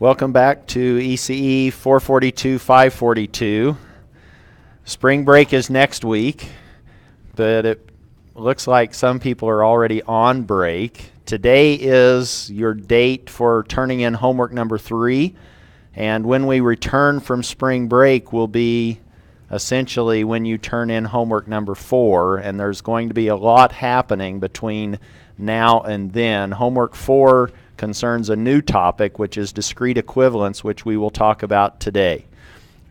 Welcome back to ECE 442-542. Spring break is next week, but it looks like some people are already on break. Today is your date for turning in homework number 3, and when we return from spring break will be essentially when you turn in homework number 4, and there's going to be a lot happening between now and then. Homework 4 concerns a new topic, which is discrete equivalence, which we will talk about today.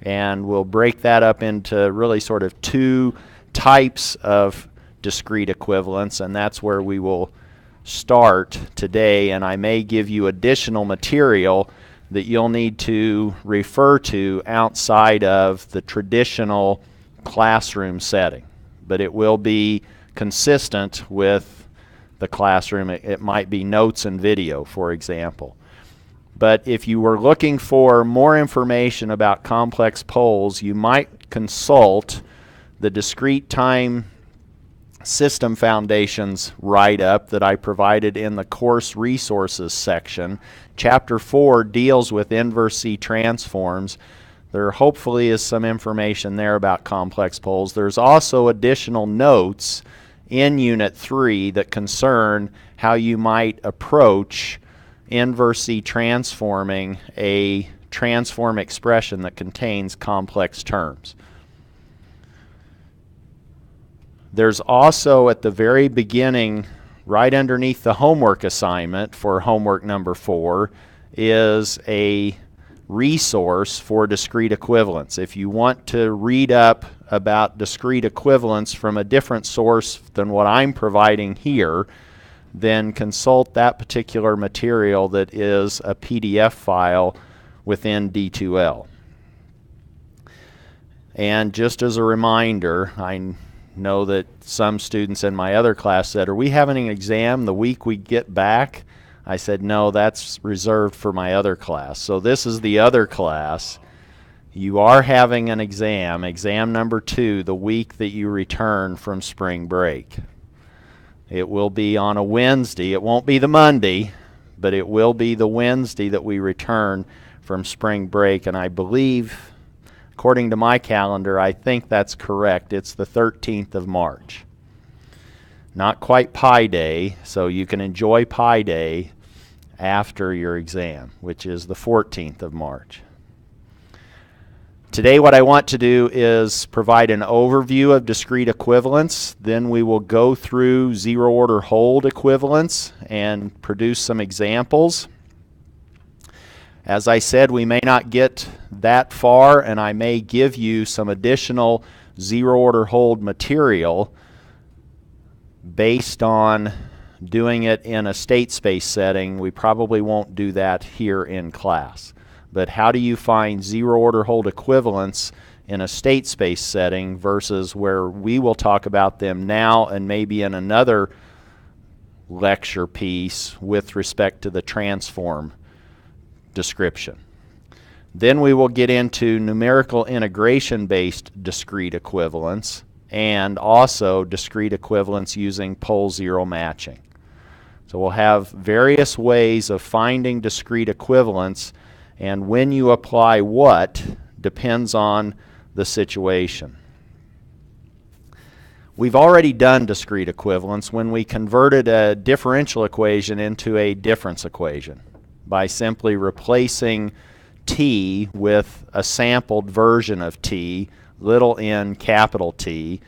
And we'll break that up into really sort of 2 types of discrete equivalence, and that's where we will start today. And I may give you additional material that you'll need to refer to outside of the traditional classroom setting. But it will be consistent with the classroom. It might be notes and video, for example. But if you were looking for more information about complex poles, you might consult the Discrete Time System Foundations write-up that I provided in the course resources section. Chapter 4 deals with inverse C transforms. There hopefully is some information there about complex poles. There's also additional notes in Unit 3 that concern how you might approach inverse C transforming a transform expression that contains complex terms. There's also at the very beginning, right underneath the homework assignment for homework number 4, is a resource for discrete equivalence. If you want to read up about discrete equivalence from a different source than what I'm providing here, then consult that particular material that is a PDF file within D2L. And just as a reminder, I know that some students in my other class said, "Are we having an exam the week we get back?" I said, "No, that's reserved for my other class." So this is the other class. You are having an exam, exam number 2, the week that you return from spring break. It will be on a Wednesday. It won't be the Monday, but it will be the Wednesday that we return from spring break. And I believe, according to my calendar, I think that's correct. It's the 13th of March. Not quite Pi Day, so you can enjoy Pi Day after your exam, which is the 14th of March. Today what I want to do is provide an overview of discrete equivalence. Then we will go through zero-order hold equivalence and produce some examples. As I said, we may not get that far, and I may give you some additional zero-order hold material based on doing it in a state space setting. We probably won't do that here in class. But how do you find zero-order hold equivalence in a state space setting versus where we will talk about them now and maybe in another lecture piece with respect to the transform description. Then we will get into numerical integration-based discrete equivalence and also discrete equivalence using pole zero matching. So we'll have various ways of finding discrete equivalence, and when you apply what depends on the situation. We've already done discrete equivalence when we converted a differential equation into a difference equation by simply replacing t with a sampled version of t, little n, capital T.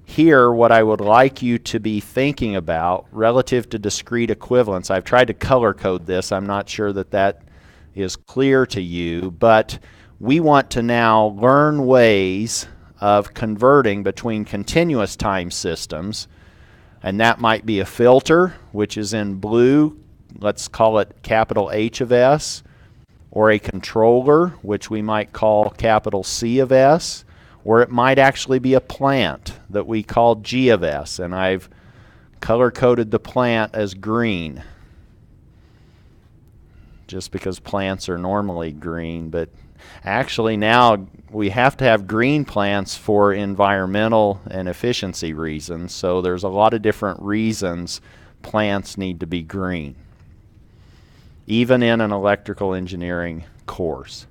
Here, what I would like you to be thinking about relative to discrete equivalence, I've tried to color code this. I'm not sure that that is clear to you, but we want to now learn ways of converting between continuous time systems, and that might be a filter, which is in blue, let's call it capital H of S, or a controller, which we might call capital C of S, or it might actually be a plant that we call G of S, and I've color-coded the plant as green, just because plants are normally green, but actually now we have to have green plants for environmental and efficiency reasons, so there's a lot of different reasons plants need to be green. even in an electrical engineering course.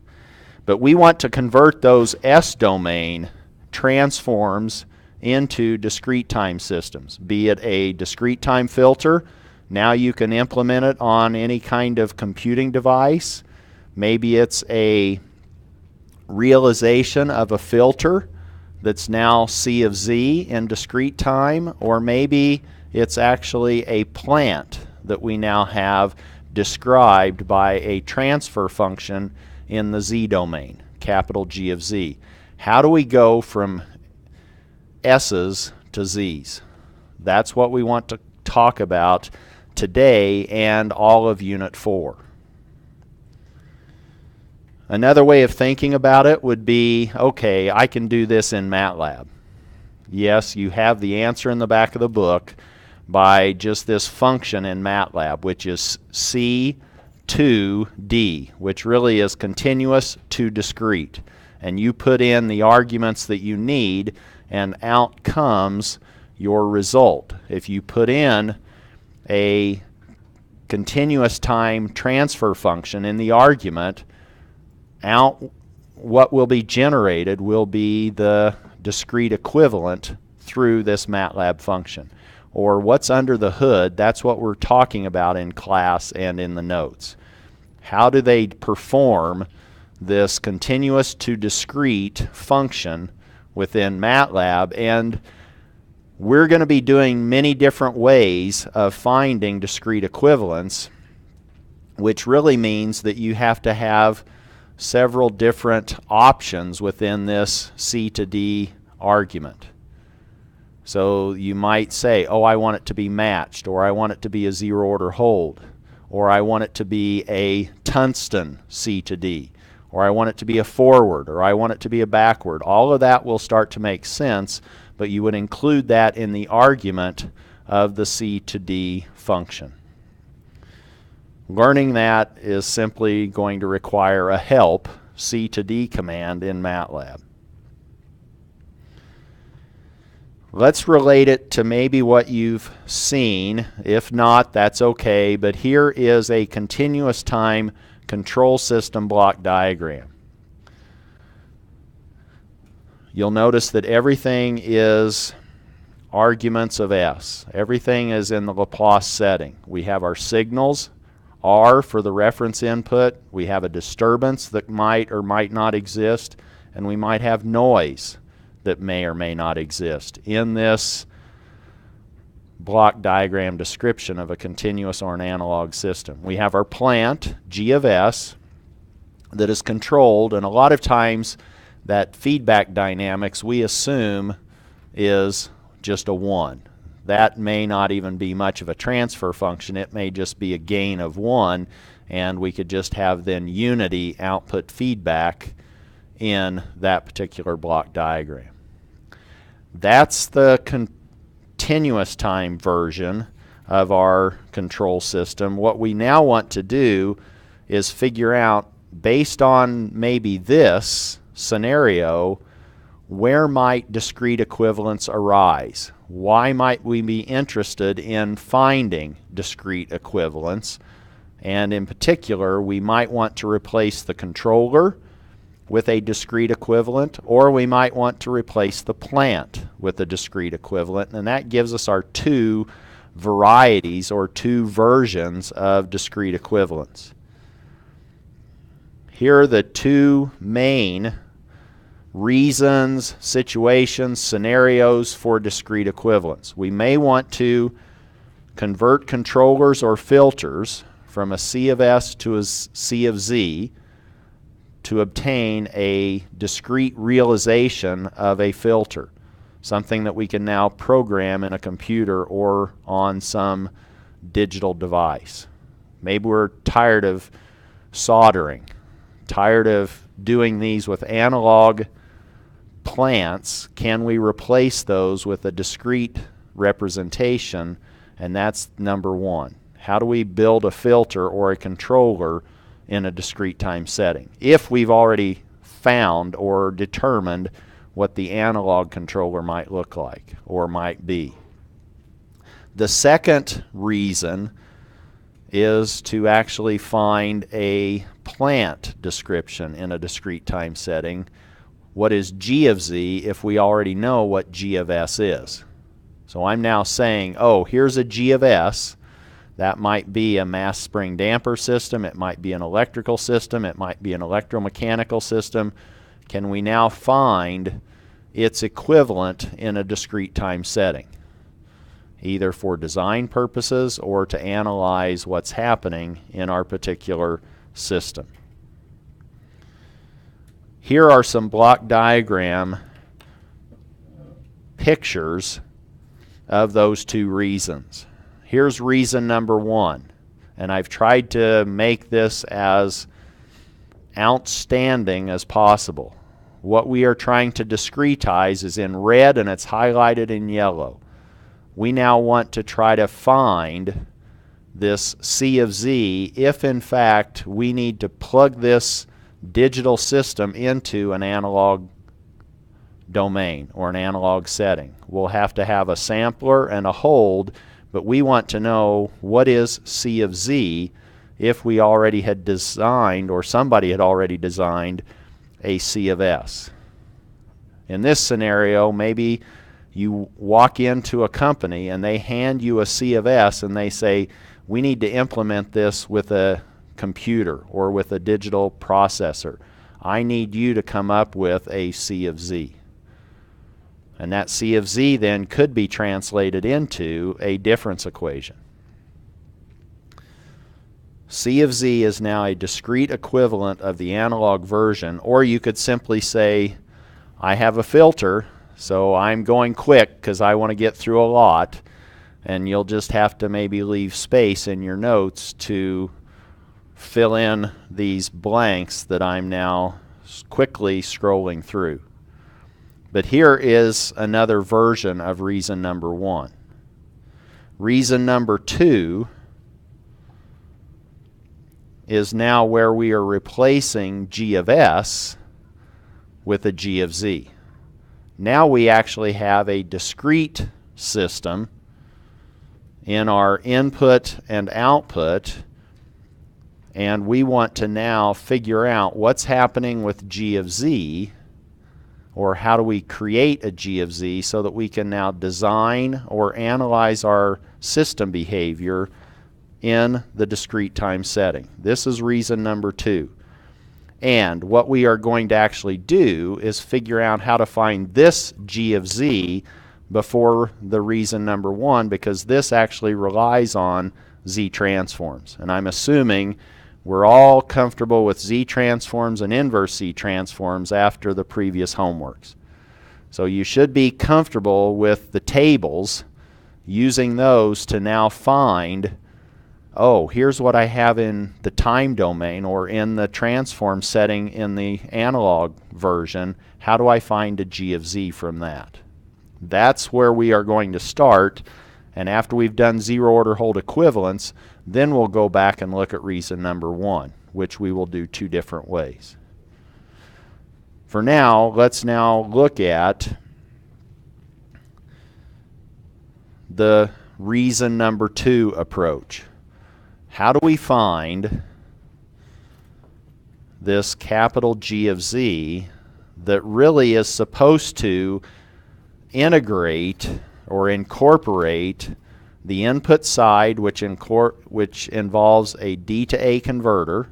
But we want to convert those S-domain transforms into discrete time systems, be it a discrete time filter. Now you can implement it on any kind of computing device. Maybe it's a realization of a filter that's now C of Z in discrete time, or maybe it's actually a plant that we now have described by a transfer function in the Z domain, capital G of Z. How do we go from S's to Z's? That's what we want to talk about today and all of Unit 4. Another way of thinking about it would be, okay, I can do this in MATLAB. Yes, you have the answer in the back of the book by just this function in MATLAB, which is C to D, which really is continuous to discrete. And you put in the arguments that you need, and out comes your result. If you put in a continuous time transfer function in the argument, out what will be generated will be the discrete equivalent through this MATLAB function. Or what's under the hood, that's what we're talking about in class and in the notes. How do they perform this continuous to discrete function within MATLAB? And we're going to be doing many different ways of finding discrete equivalence, which really means that you have to have several different options within this C to D argument. So you might say, oh, I want it to be matched, or I want it to be a zero order hold, or I want it to be a tungsten C to D, or I want it to be a forward, or I want it to be a backward. All of that will start to make sense, but you would include that in the argument of the C to D function. Learning that is simply going to require a help C to D command in MATLAB. Let's relate it to maybe what you've seen. If not, that's okay, but here is a continuous time control system block diagram. You'll notice that everything is arguments of S. Everything is in the Laplace setting. We have our signals, R for the reference input. We have a disturbance that might or might not exist, and we might have noise that may or may not exist in this block diagram description of a continuous or an analog system. We have our plant, G of S, that is controlled, and a lot of times that feedback dynamics we assume is just a 1. That may not even be much of a transfer function. It may just be a gain of 1, and we could just have then unity output feedback in that particular block diagram. That's the continuous time version of our control system. What we now want to do is figure out, based on maybe this scenario, where might discrete equivalence arise? Why might we be interested in finding discrete equivalence? And in particular, we might want to replace the controller with a discrete equivalent, or we might want to replace the plant with a discrete equivalent, and that gives us our two varieties or two versions of discrete equivalence. Here are the two main reasons, situations, scenarios for discrete equivalence. We may want to convert controllers or filters from a C of S to a C of Z to obtain a discrete realization of a filter, something that we can now program in a computer or on some digital device. Maybe we're tired of soldering, tired of doing these with analog plants. Can we replace those with a discrete representation? And that's number one. How do we build a filter or a controller in a discrete time setting, if we've already found or determined what the analog controller might look like or might be? The second reason is to actually find a plant description in a discrete time setting. What is G of Z if we already know what G of S is? So I'm now saying, oh, here's a G of S. That might be a mass spring damper system. It might be an electrical system. It might be an electromechanical system. Can we now find its equivalent in a discrete time setting, either for design purposes or to analyze what's happening in our particular system? Here are some block diagram pictures of those two reasons. Here's reason number one, and I've tried to make this as outstanding as possible. What we are trying to discretize is in red and it's highlighted in yellow. We now want to try to find this C of Z if in fact we need to plug this digital system into an analog domain or an analog setting. We'll have to have a sampler and a hold, but we want to know what is C of Z if we already had designed, or somebody had already designed, a C of S. In this scenario, maybe you walk into a company and they hand you a C of S and they say, we need to implement this with a computer or with a digital processor. I need you to come up with a C of Z. And that C of Z then could be translated into a difference equation. C of Z is now a discrete equivalent of the analog version, or you could simply say, I have a filter, so I'm going quick because I want to get through a lot, and you'll just have to maybe leave space in your notes to fill in these blanks that I'm now quickly scrolling through. But here is another version of reason number one. Reason number two is now where we are replacing G of S with a G of Z. Now we actually have a discrete system in our input and output, and we want to now figure out what's happening with G of Z, or how do we create a G of Z so that we can now design or analyze our system behavior in the discrete time setting. This is reason number two. And what we are going to actually do is figure out how to find this G of Z before the reason number one, because this actually relies on Z transforms. And I'm assuming we're all comfortable with Z transforms and inverse Z transforms after the previous homeworks. So you should be comfortable with the tables, using those to now find, oh, here's what I have in the time domain or in the transform setting in the analog version. How do I find a G of Z from that? That's where we are going to start. And after we've done zero order hold equivalence, then we'll go back and look at reason number one, which we will do two different ways. For now, let's now look at the reason number two approach. How do we find this capital G of Z that really is supposed to integrate or incorporate the input side, which involves a D to A converter.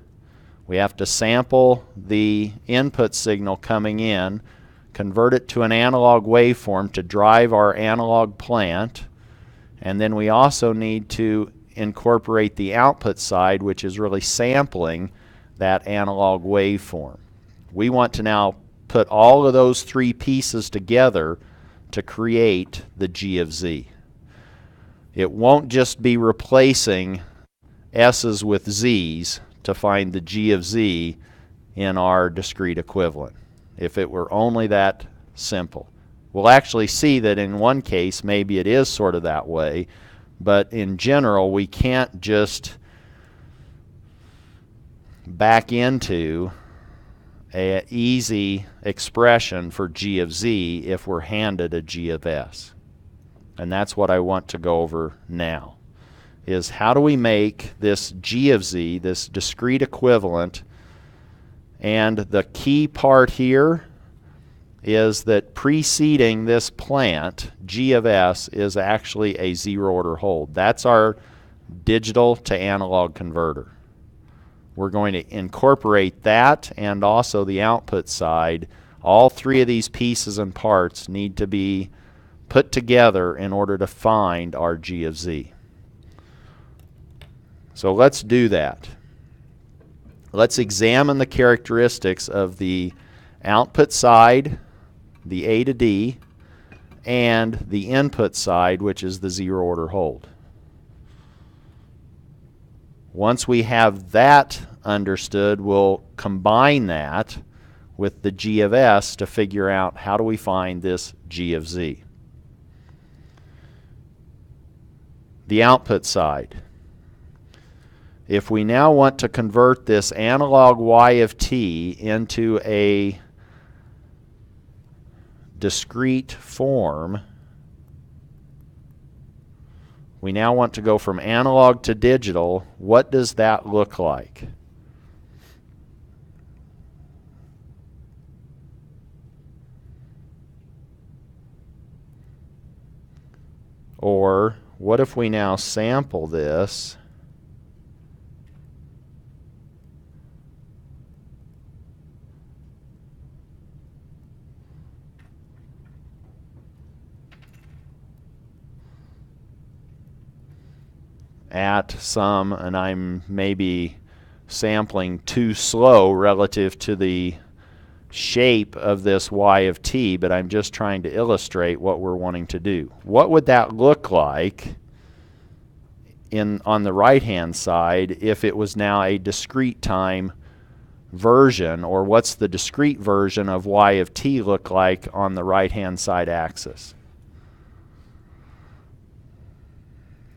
We have to sample the input signal coming in, convert it to an analog waveform to drive our analog plant, and then we also need to incorporate the output side, which is really sampling that analog waveform. We want to now put all of those three pieces together to create the G of Z. It won't just be replacing S's with Z's to find the G of Z in our discrete equivalent. If it were only that simple. We'll actually see that in one case maybe it is sort of that way, but in general we can't just back into an easy expression for G of Z if we're handed a G of S. And that's what I want to go over now. is how do we make this G of Z, this discrete equivalent, and the key part here is that preceding this plant, G of S, is actually a zero order hold. That's our digital to analog converter. We're going to incorporate that and also the output side. All three of these pieces and parts need to be put together in order to find our G of Z. So let's do that. Let's examine the characteristics of the output side, the A to D, and the input side, which is the zero order hold. Once we have that understood, we'll combine that with the G of S to figure out how do we find this G of Z. The output side. If we now want to convert this analog Y of T into a discrete form, we now want to go from analog to digital. What does that look like? Or what if we now sample this at some, and I'm maybe sampling too slow relative to the shape of this Y of T, but I'm just trying to illustrate what we're wanting to do. What would that look like on the right-hand side if it was now a discrete time version, or what's the discrete version of Y of T look like on the right-hand side axis?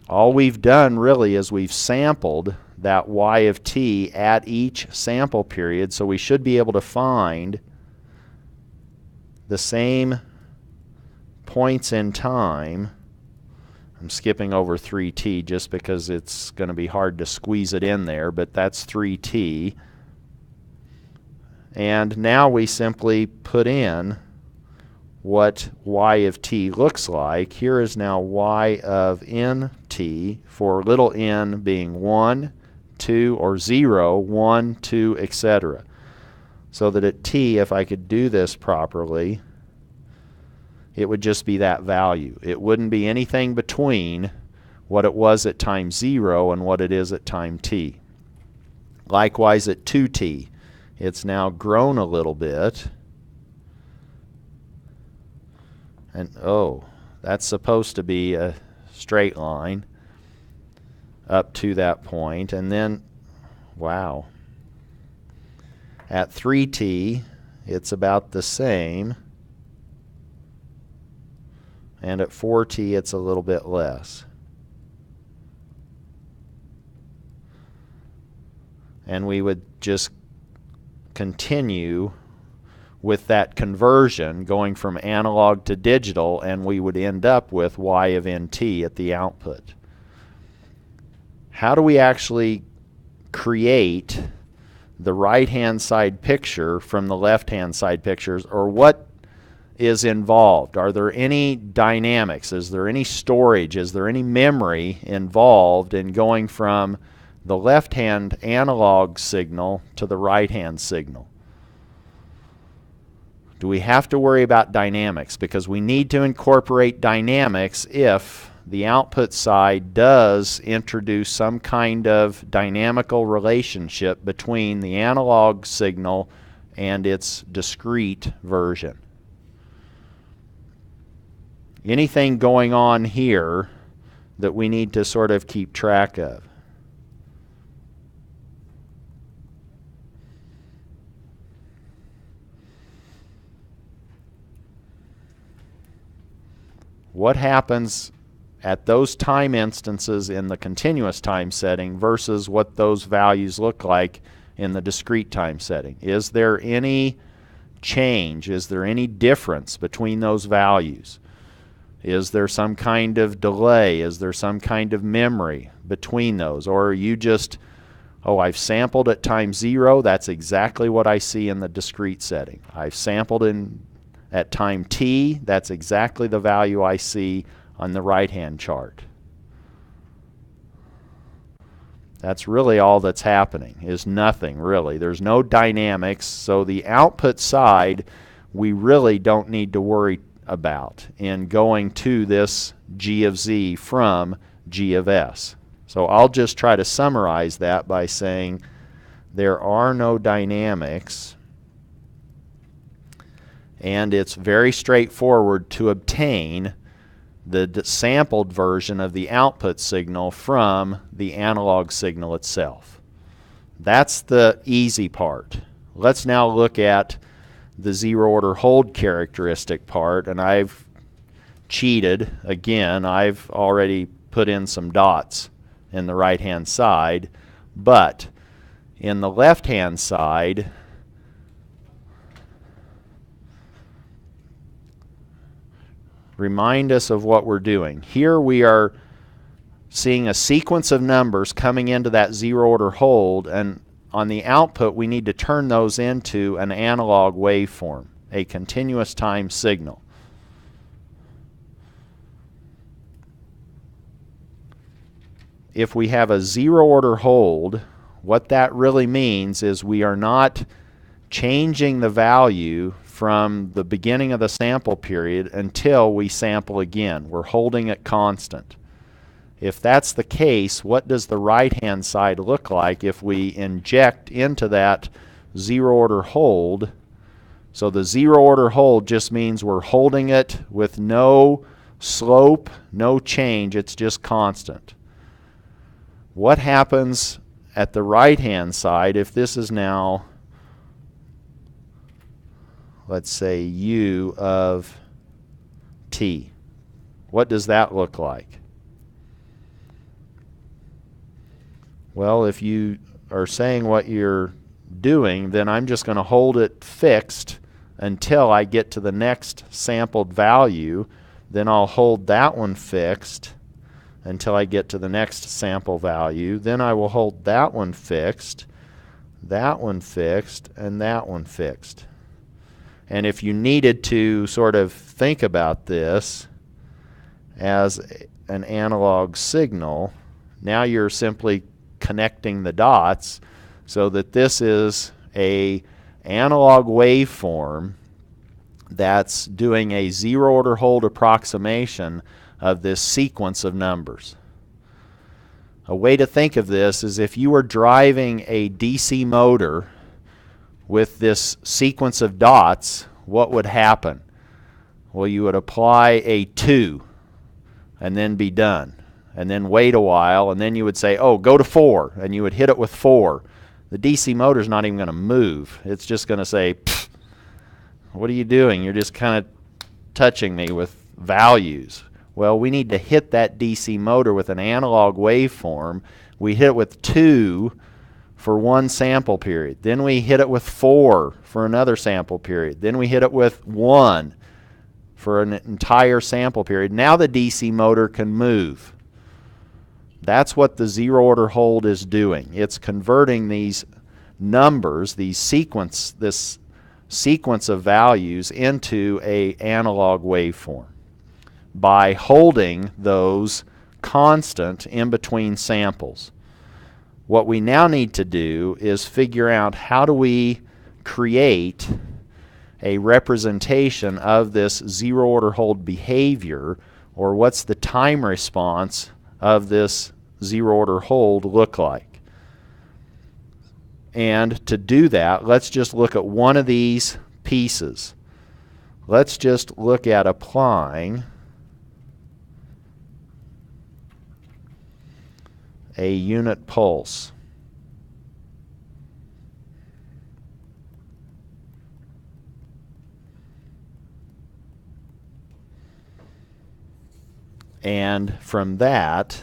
All we've done really is we've sampled that Y of T at each sample period, so we should be able to find the same points in time. I'm skipping over 3t just because it's going to be hard to squeeze it in there, but that's 3t. And now we simply put in what Y of T looks like. Here is now Y of NT, for little n being 1, 2, or 0, 1, 2, etc. So that at T, if I could do this properly, it would just be that value. It wouldn't be anything between what it was at time 0 and what it is at time T. Likewise at 2T, it's now grown a little bit. And oh, that's supposed to be a straight line up to that point. And then, wow, at 3t, it's about the same. And at 4t, it's a little bit less. And we would just continue with that conversion going from analog to digital, and we would end up with Y of NT at the output. How do we actually create the right-hand side picture from the left-hand side pictures, or what is involved? Are there any dynamics? Is there any storage? Is there any memory involved in going from the left-hand analog signal to the right-hand signal? Do we have to worry about dynamics? Because we need to incorporate dynamics if the output side does introduce some kind of dynamical relationship between the analog signal and its discrete version. Anything going on here that we need to sort of keep track of? What happens at those time instances in the continuous time setting versus what those values look like in the discrete time setting? Is there any change? Is there any difference between those values? Is there some kind of delay? Is there some kind of memory between those? Or are you just, oh, I've sampled at time 0, that's exactly what I see in the discrete setting. I've sampled at time t, that's exactly the value I see on the right-hand chart. That's really all that's happening, is nothing really. There's no dynamics, so the output side we really don't need to worry about in going to this g of z from g of s. So I'll just try to summarize that by saying there are no dynamics, and it's very straightforward to obtain the sampled version of the output signal from the analog signal itself. That's the easy part. Let's now look at the zero order hold characteristic part, and I've cheated again. I've already put in some dots in the right hand side, but in the left hand side remind us of what we're doing. Here we are seeing a sequence of numbers coming into that zero order hold, and on the output we need to turn those into an analog waveform, a continuous time signal. If we have a zero order hold, what that really means is we are not changing the value from the beginning of the sample period until we sample again. We're holding it constant. If that's the case, what does the right-hand side look like if we inject into that zero order hold? So the zero order hold just means we're holding it with no slope, no change, it's just constant. What happens at the right-hand side if this is now, let's say, u of t? What does that look like? Well, if you are saying what you're doing, then I'm just going to hold it fixed until I get to the next sampled value. Then I'll hold that one fixed until I get to the next sample value. Then I will hold that one fixed, and that one fixed. And if you needed to sort of think about this as an analog signal, now you're simply connecting the dots so that this is a analog waveform that's doing a zero order hold approximation of this sequence of numbers. A way to think of this is if you were driving a DC motor with this sequence of dots, what would happen? Well, you would apply a 2 and then be done, and then wait a while, and then you would say, oh, go to 4, and you would hit it with 4. The DC motor's not even going to move. It's just going to say, what are you doing? You're just kind of touching me with values. Well, we need to hit that DC motor with an analog waveform. We hit it with 2 for one sample period. Then we hit it with 4 for another sample period. Then we hit it with 1 for an entire sample period. Now the DC motor can move. That's what the zero order hold is doing. It's converting these numbers, this sequence of values into an analog waveform by holding those constant in between samples. What we now need to do is figure out how do we create a representation of this zero order hold behavior, or what's the time response of this zero order hold look like. And to do that, let's just look at one of these pieces. Let's just look at applying a unit pulse. And from that,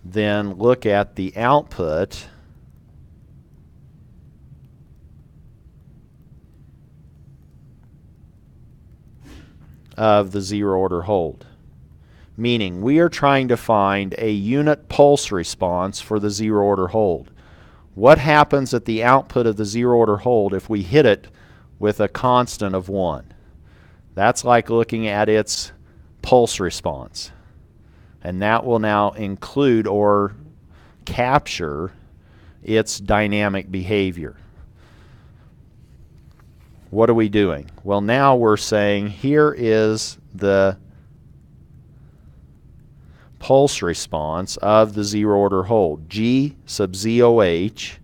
then look at the output of the zero order hold. Meaning we are trying to find a unit pulse response for the zero order hold. What happens at the output of the zero order hold if we hit it with a constant of 1? That's like looking at its pulse response. And that will now include or capture its dynamic behavior. What are we doing? Well, now we're saying here is the pulse response of the zero order hold, G sub ZOH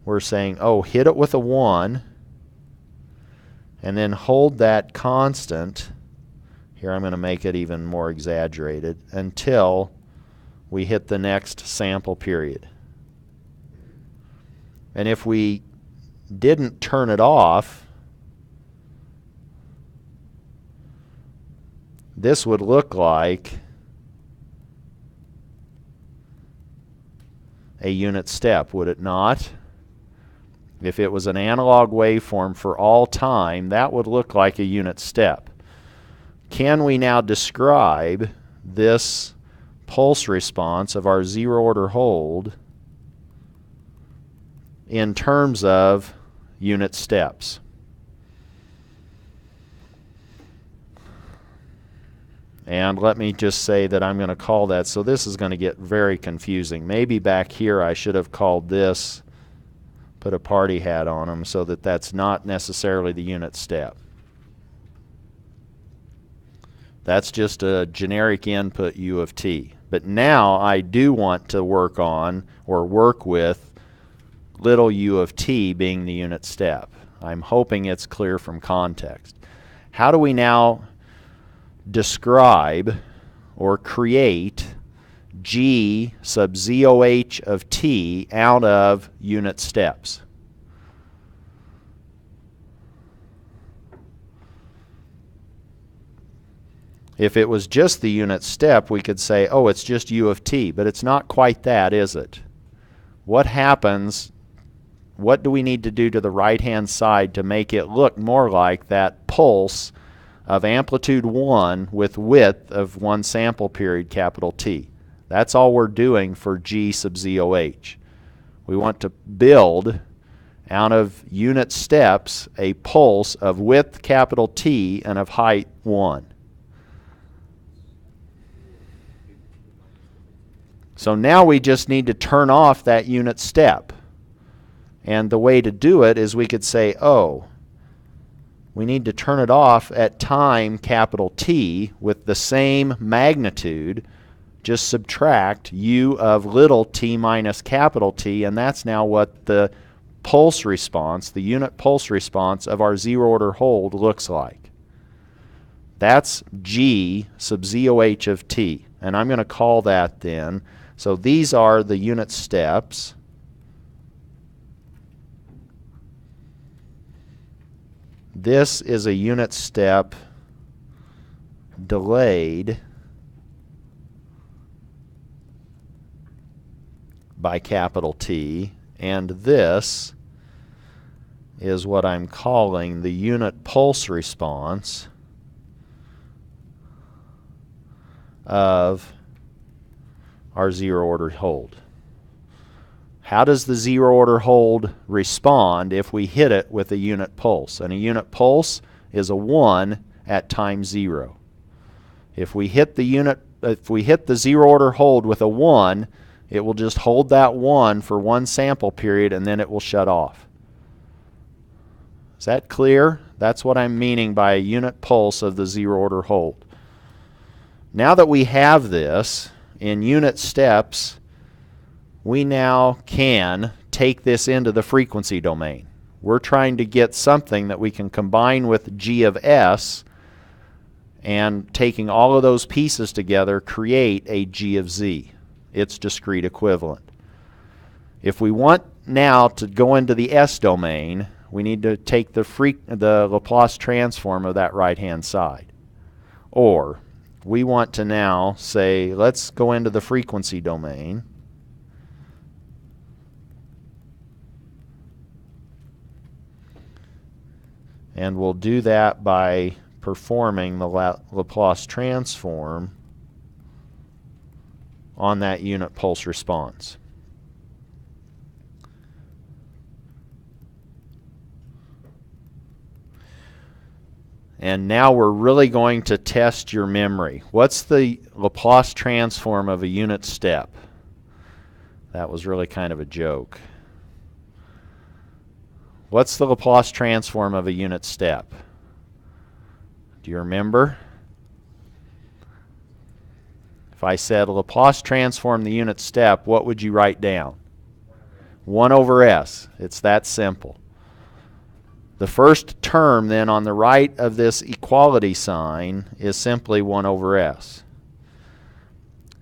we're saying, oh, hit it with a 1 and then hold that constant. Here I'm going to make it even more exaggerated until we hit the next sample period. And if we didn't turn it off, this would look like a unit step, would it not? If it was an analog waveform for all time, that would look like a unit step. Can we now describe this pulse response of our zero order hold in terms of unit steps? And let me just say that I'm going to call that, so this is going to get very confusing. Maybe back here I should have called this, put a party hat on them, so that that's not necessarily the unit step. That's just a generic input U of t. But now I do want to work on or work with little u of t being the unit step. I'm hoping it's clear from context. How do we now describe or create G sub ZOH of t out of unit steps? If it was just the unit step, we could say, oh, it's just u of t, but it's not quite that, is it? What happens, what do we need to do to the right-hand side to make it look more like that pulse of amplitude 1 with width of 1 sample period, capital T? That's all we're doing for G sub ZOH. We want to build out of unit steps a pulse of width, capital T, and of height 1. So now we just need to turn off that unit step. And the way to do it is we could say, oh, we need to turn it off at time capital T with the same magnitude. Just subtract u of little t minus capital T, and that's now what the pulse response, the unit pulse response of our zero order hold looks like. That's G sub ZOH of t. And I'm going to call that then. So these are the unit steps. This is a unit step delayed by capital T, and this is what I'm calling the unit pulse response of our zero order hold. How does the zero order hold respond if we hit it with a unit pulse? And a unit pulse is a 1 at time 0. If we hit the zero order hold with a 1, it will just hold that 1 for 1 sample period and then it will shut off. Is that clear? That's what I'm meaning by a unit pulse of the zero order hold. Now that we have this in unit steps, we now can take this into the frequency domain. We're trying to get something that we can combine with G of S, and taking all of those pieces together create a G of Z, its discrete equivalent. If we want now to go into the S domain, we need to take the Laplace transform of that right-hand side. Or we want to now say, let's go into the frequency domain. And we'll do that by performing the Laplace transform on that unit pulse response. And now we're really going to test your memory. What's the Laplace transform of a unit step? That was really kind of a joke. What's the Laplace transform of a unit step? Do you remember? If I said Laplace transform the unit step, what would you write down? 1 over s. It's that simple. The first term then on the right of this equality sign is simply 1 over s.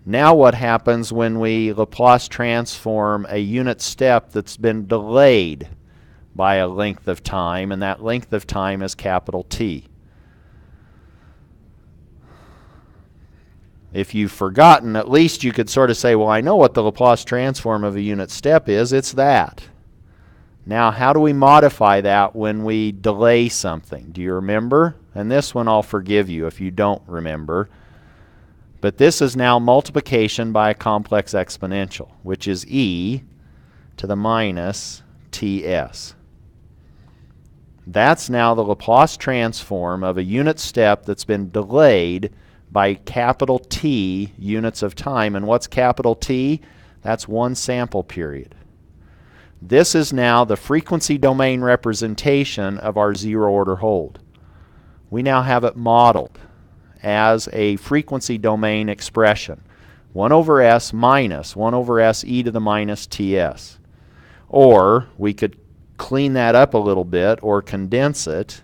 Now what happens when we Laplace transform a unit step that's been delayed by a length of time, and that length of time is capital T? If you've forgotten, at least you could sort of say, well, I know what the Laplace transform of a unit step is. It's that. Now, how do we modify that when we delay something? Do you remember? And this one I'll forgive you if you don't remember. But this is now multiplication by a complex exponential, which is e to the minus ts. That's now the Laplace transform of a unit step that's been delayed by capital T units of time. And what's capital T? That's 1 sample period. This is now the frequency domain representation of our zero-order hold. We now have it modeled as a frequency domain expression. 1 over s minus 1 over s e to the minus ts. Or we could clean that up a little bit or condense it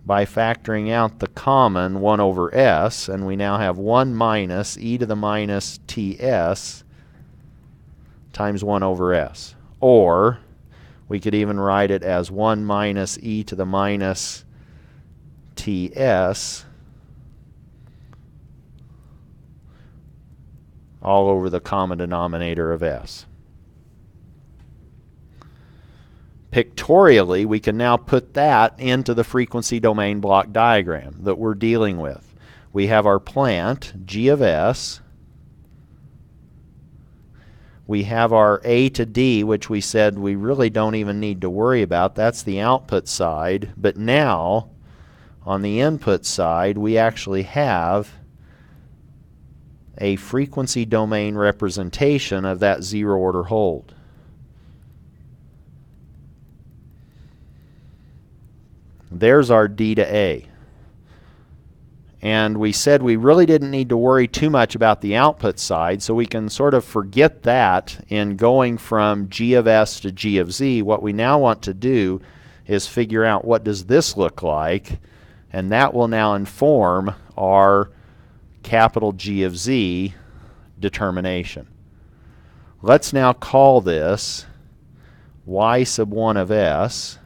by factoring out the common 1 over s, and we now have 1 minus e to the minus ts times 1 over s. Or we could even write it as 1 minus e to the minus ts all over the common denominator of s. Pictorially, we can now put that into the frequency domain block diagram that we're dealing with. We have our plant, g of s. We have our a to d, which we said we really don't even need to worry about. That's the output side. But now, on the input side, we actually have a frequency domain representation of that zero-order hold. There's our D to A. And we said we really didn't need to worry too much about the output side, so we can sort of forget that in going from G of S to G of Z. What we now want to do is figure out what does this look like, and that will now inform our capital G of Z determination. Let's now call this y sub 1 of s,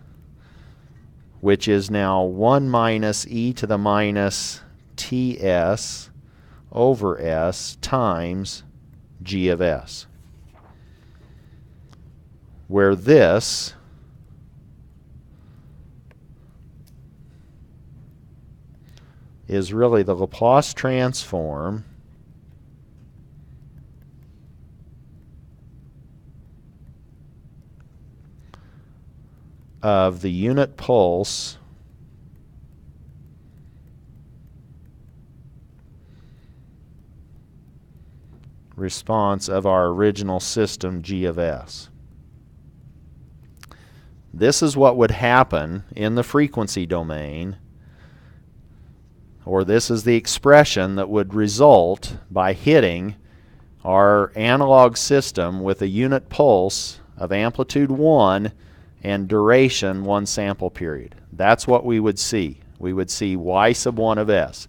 which is now 1 minus e to the minus ts over s times g of s, where this is really the Laplace transform of the unit pulse response of our original system G of S. This is what would happen in the frequency domain, or this is the expression that would result by hitting our analog system with a unit pulse of amplitude 1 and duration 1 sample period. That's what we would see. We would see y sub 1 of s.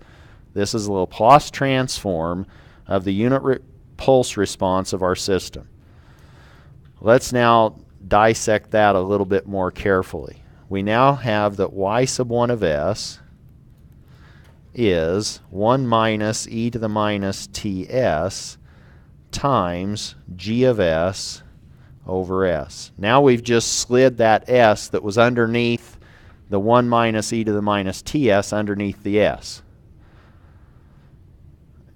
This is the Laplace transform of the unit pulse response of our system. Let's now dissect that a little bit more carefully. We now have that y sub 1 of s is 1 minus e to the minus ts times g of s over s. Now we've just slid that s that was underneath the 1 minus e to the minus ts underneath the s.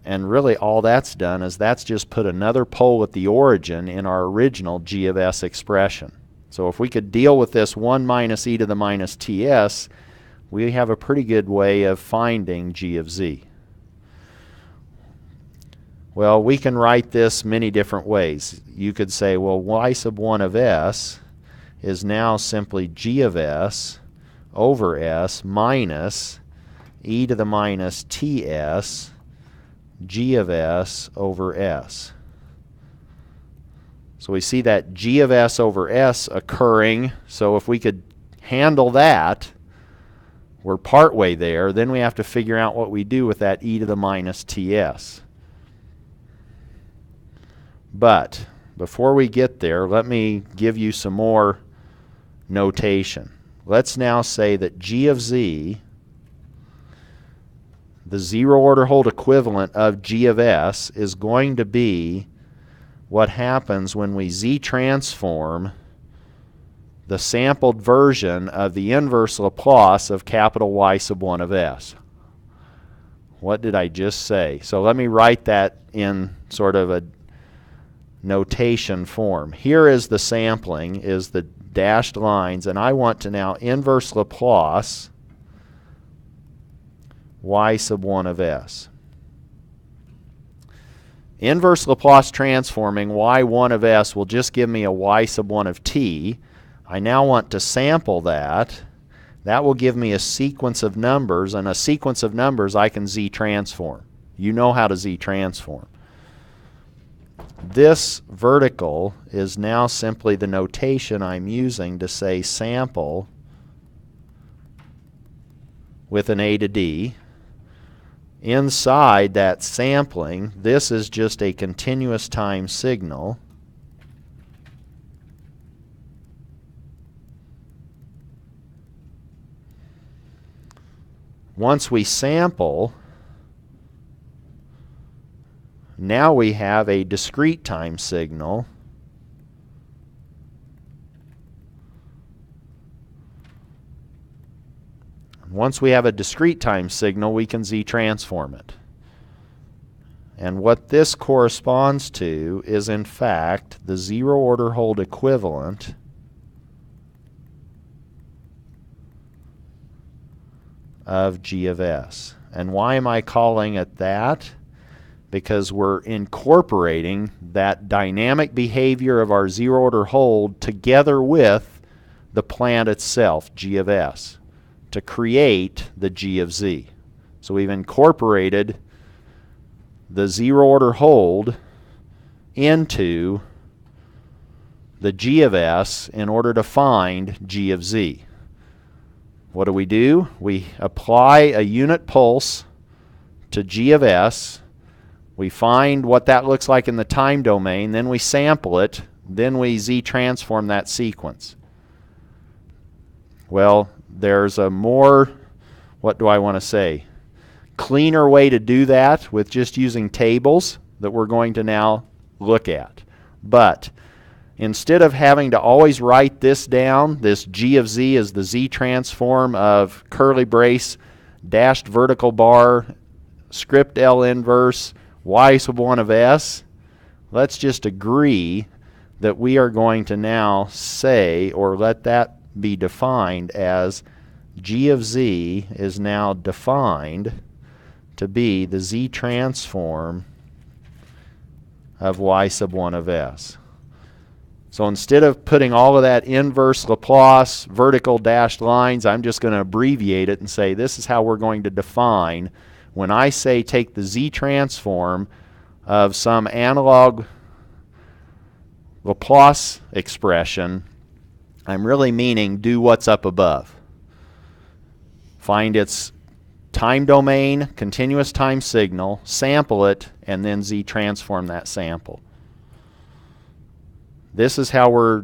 And really all that's done is that's just put another pole at the origin in our original g of s expression. So if we could deal with this 1 minus e to the minus ts, we have a pretty good way of finding g of z. Well, we can write this many different ways. You could say, well, y sub 1 of s is now simply g of s over s minus e to the minus ts g of s over s. So we see that g of s over s occurring. So if we could handle that, we're partway there. Then we have to figure out what we do with that e to the minus ts. But before we get there, let me give you some more notation. Let's now say that g of z, the zero order hold equivalent of g of s, is going to be what happens when we z transform the sampled version of the inverse Laplace of capital Y sub 1 of s. What did I just say? So let me write that in sort of a notation form. Here is the sampling, is the dashed lines, and I want to now inverse Laplace y sub 1 of s. Inverse Laplace transforming y1 of s will just give me a y sub 1 of t. I now want to sample that. That will give me a sequence of numbers, and a sequence of numbers I can z transform. You know how to z transform. This vertical is now simply the notation I'm using to say sample with an a to d. Inside that sampling, this is just a continuous time signal. Once we sample, now we have a discrete time signal. Once we have a discrete time signal, we can z transform it. And what this corresponds to is, in fact, the zero order hold equivalent of g of s. And why am I calling it that? Because we're incorporating that dynamic behavior of our zero order hold together with the plant itself, g of s, to create the g of z. So we've incorporated the zero order hold into the g of s in order to find g of z. What do? We apply a unit pulse to g of s. We find what that looks like in the time domain. Then we sample it. Then we z transform that sequence. Well, there's a more, what do I want to say, cleaner way to do that with just using tables that we're going to now look at. But instead of having to always write this down, this g of z is the z transform of curly brace, dashed vertical bar, script L inverse, y sub 1 of s, let's just agree that we are going to now say, or let that be defined as, g of z is now defined to be the z transform of y sub 1 of s. So instead of putting all of that inverse Laplace vertical dashed lines, I'm just going to abbreviate it and say this is how we're going to define when I say take the z transform of some analog Laplace expression. I'm really meaning do what's up above. Find its time domain, continuous time signal, sample it, and then z transform that sample. This is how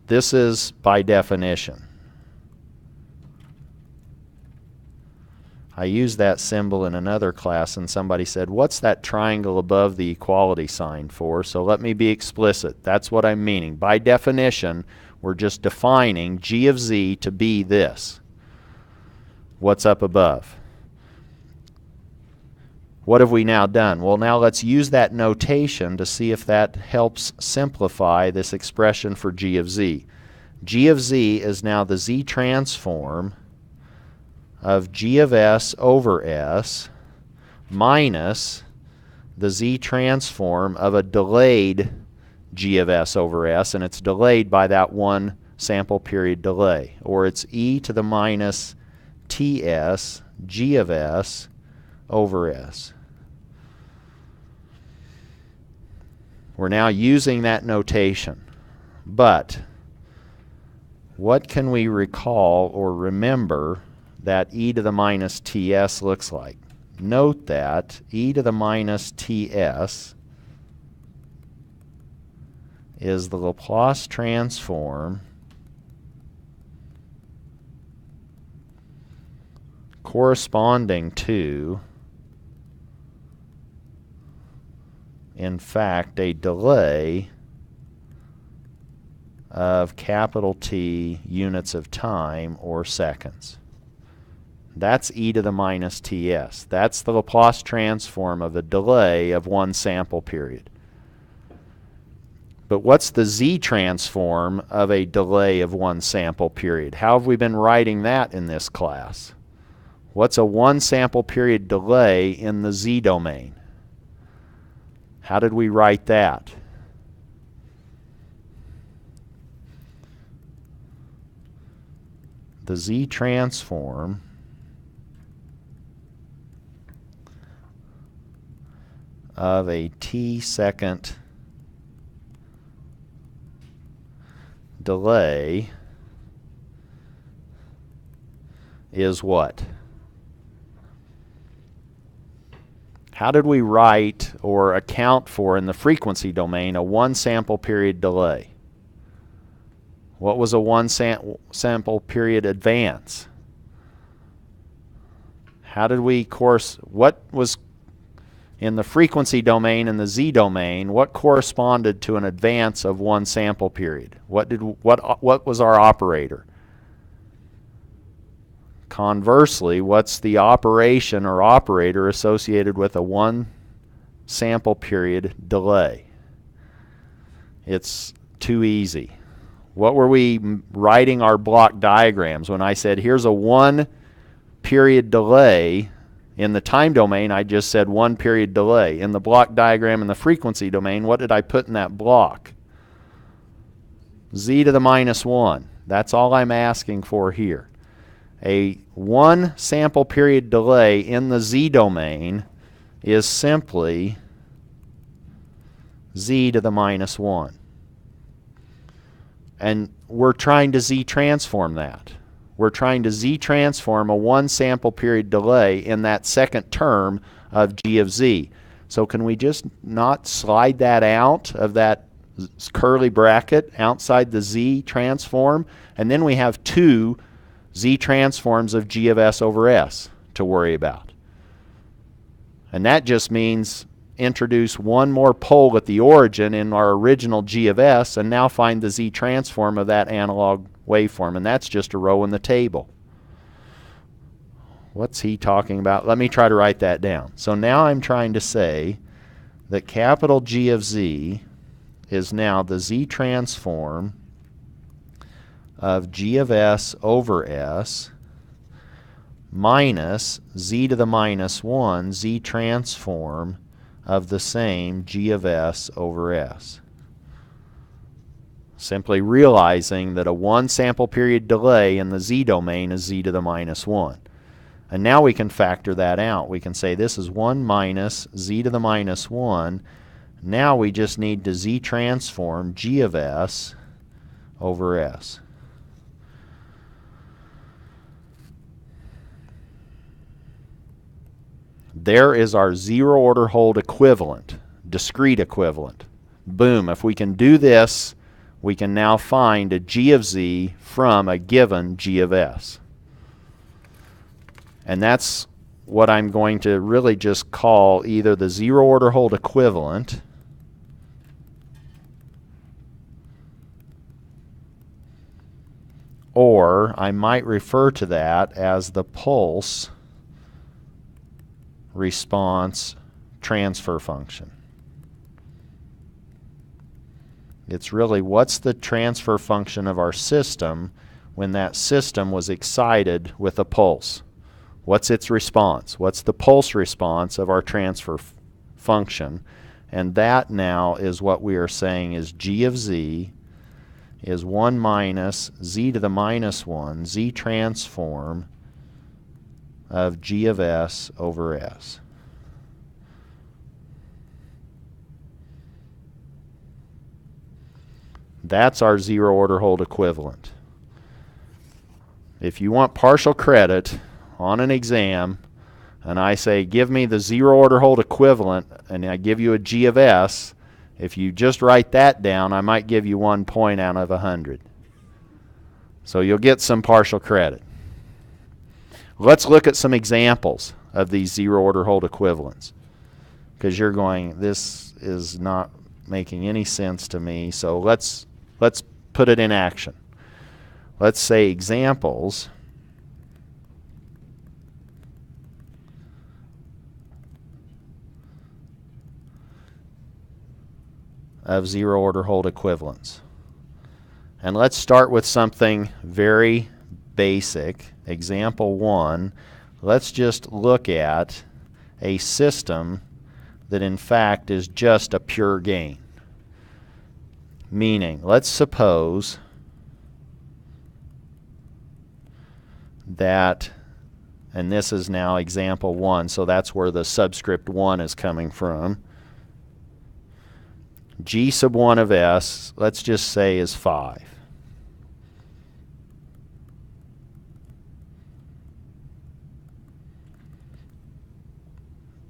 this is by definition. I used that symbol in another class and somebody said, what's that triangle above the equality sign for? So let me be explicit. That's what I'm meaning. By definition, we're just defining g of z to be this. What's up above? What have we now done? Well, now let's use that notation to see if that helps simplify this expression for g of z. G of z is now the z transform of g of s over s minus the z transform of a delayed g of s over s, and it's delayed by that one sample period delay, or it's e to the minus ts g of s over s. We're now using that notation, but what can we recall or remember that e to the minus ts looks like? Note that e to the minus ts is the Laplace transform corresponding to, in fact, a delay of capital T units of time or seconds. That's e to the minus ts. That's the Laplace transform of a delay of one sample period. But what's the z transform of a delay of one sample period? How have we been writing that in this class? What's a one sample period delay in the z domain? How did we write that? The z transform of a t-second delay is what? How did we write or account for in the frequency domain a one sample period delay? What was a one sample period advance? How did we what was in the frequency domain and the z domain, what corresponded to an advance of one sample period? What was our operator? Conversely, what's the operation or operator associated with a one sample period delay? It's too easy. What were we writing our block diagrams when I said here's a one period delay? In the time domain, I just said one period delay. In the block diagram in the frequency domain, what did I put in that block? Z to the minus 1. That's all I'm asking for here. A one sample period delay in the Z domain is simply Z to the minus 1. And we're trying to Z transform that. We're trying to Z transform a one sample period delay in that second term of G of Z. So can we just not slide that out of that curly bracket outside the Z transform? And then we have two Z transforms of G of S over S to worry about. And that just means introduce one more pole at the origin in our original G of S and now find the Z transform of that analog waveform, and that's just a row in the table. What's he talking about? Let me try to write that down. So now I'm trying to say that capital G of Z is now the Z transform of G of S over S minus Z to the minus 1 Z transform of the same G of S over S. Simply realizing that a one sample period delay in the Z domain is Z to the minus 1. And now we can factor that out. We can say this is 1 minus Z to the minus 1. Now we just need to Z transform G of S over S. There is our zero order hold equivalent, discrete equivalent. Boom, if we can do this, we can now find a G of Z from a given G of S. And that's what I'm going to really just call either the zero order hold equivalent or I might refer to that as the pulse response transfer function. It's really what's the transfer function of our system when that system was excited with a pulse. What's its response? What's the pulse response of our transfer function? And that now is what we are saying is g of z is 1 minus z to the minus 1 z transform of g of s over s. That's our zero order hold equivalent. If you want partial credit on an exam and I say give me the zero order hold equivalent and I give you a g of s, if you just write that down I might give you 1 point out of 100. So you'll get some partial credit. Let's look at some examples of these zero order hold equivalents, because you're going, this is not making any sense to me, so let's put it in action. Let's say examples of zero order hold equivalents. And let's start with something very basic. Example 1, let's just look at a system that in fact is just a pure gain. Meaning, let's suppose that, and this is now example 1, so that's where the subscript 1 is coming from. G sub 1 of s, let's just say, is 5.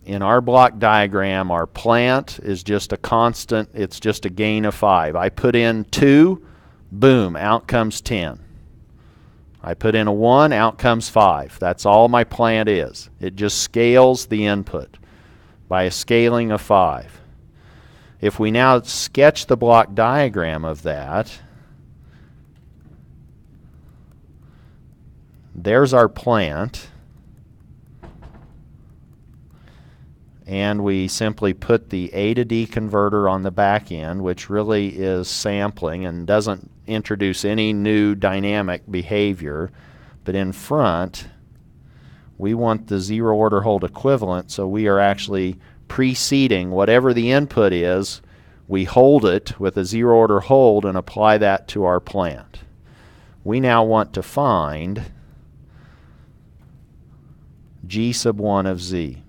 In our block diagram, our plant is just a constant. It's just a gain of 5. I put in 2, boom, out comes 10. I put in a 1, out comes 5. That's all my plant is. It just scales the input by a scaling of 5. If we now sketch the block diagram of that, there's our plant. And we simply put the A to D converter on the back end, which really is sampling and doesn't introduce any new dynamic behavior. But in front, we want the zero order hold equivalent, so we are actually preceding whatever the input is. We hold it with a zero order hold and apply that to our plant. We now want to find G sub 1 of Z,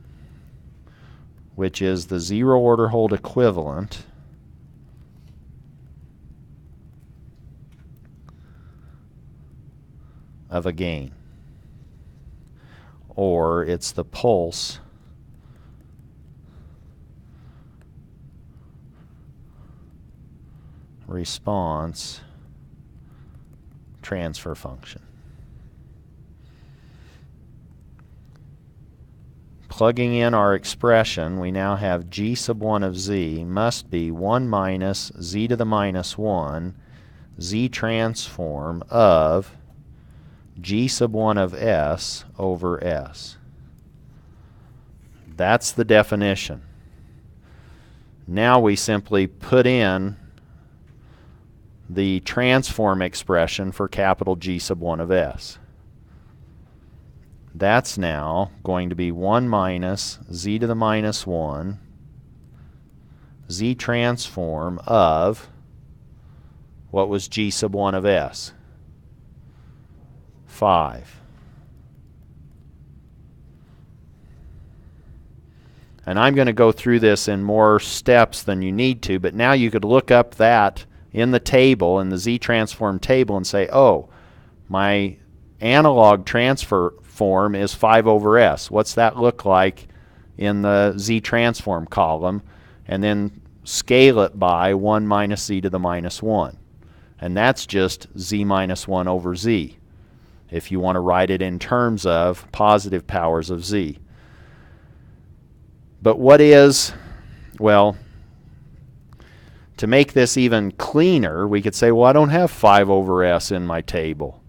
which is the zero order hold equivalent of a gain, or it's the pulse response transfer function. Plugging in our expression, we now have G sub 1 of Z must be 1 minus Z to the minus 1 Z transform of G sub 1 of S over S. That's the definition. Now we simply put in the transform expression for capital G sub 1 of S. That's now going to be 1 minus Z to the minus 1 Z transform of, what was G sub 1 of S? 5. And I'm going to go through this in more steps than you need to, but now you could look up that in the table, in the Z transform table, and say, oh, my analog transfer form is 5 over S. What's that look like in the Z transform column? And then scale it by 1 minus Z to the minus 1. And that's just Z minus 1 over Z, if you want to write it in terms of positive powers of Z. But what is, well, to make this even cleaner, we could say, well, I don't have 5 over s in my table.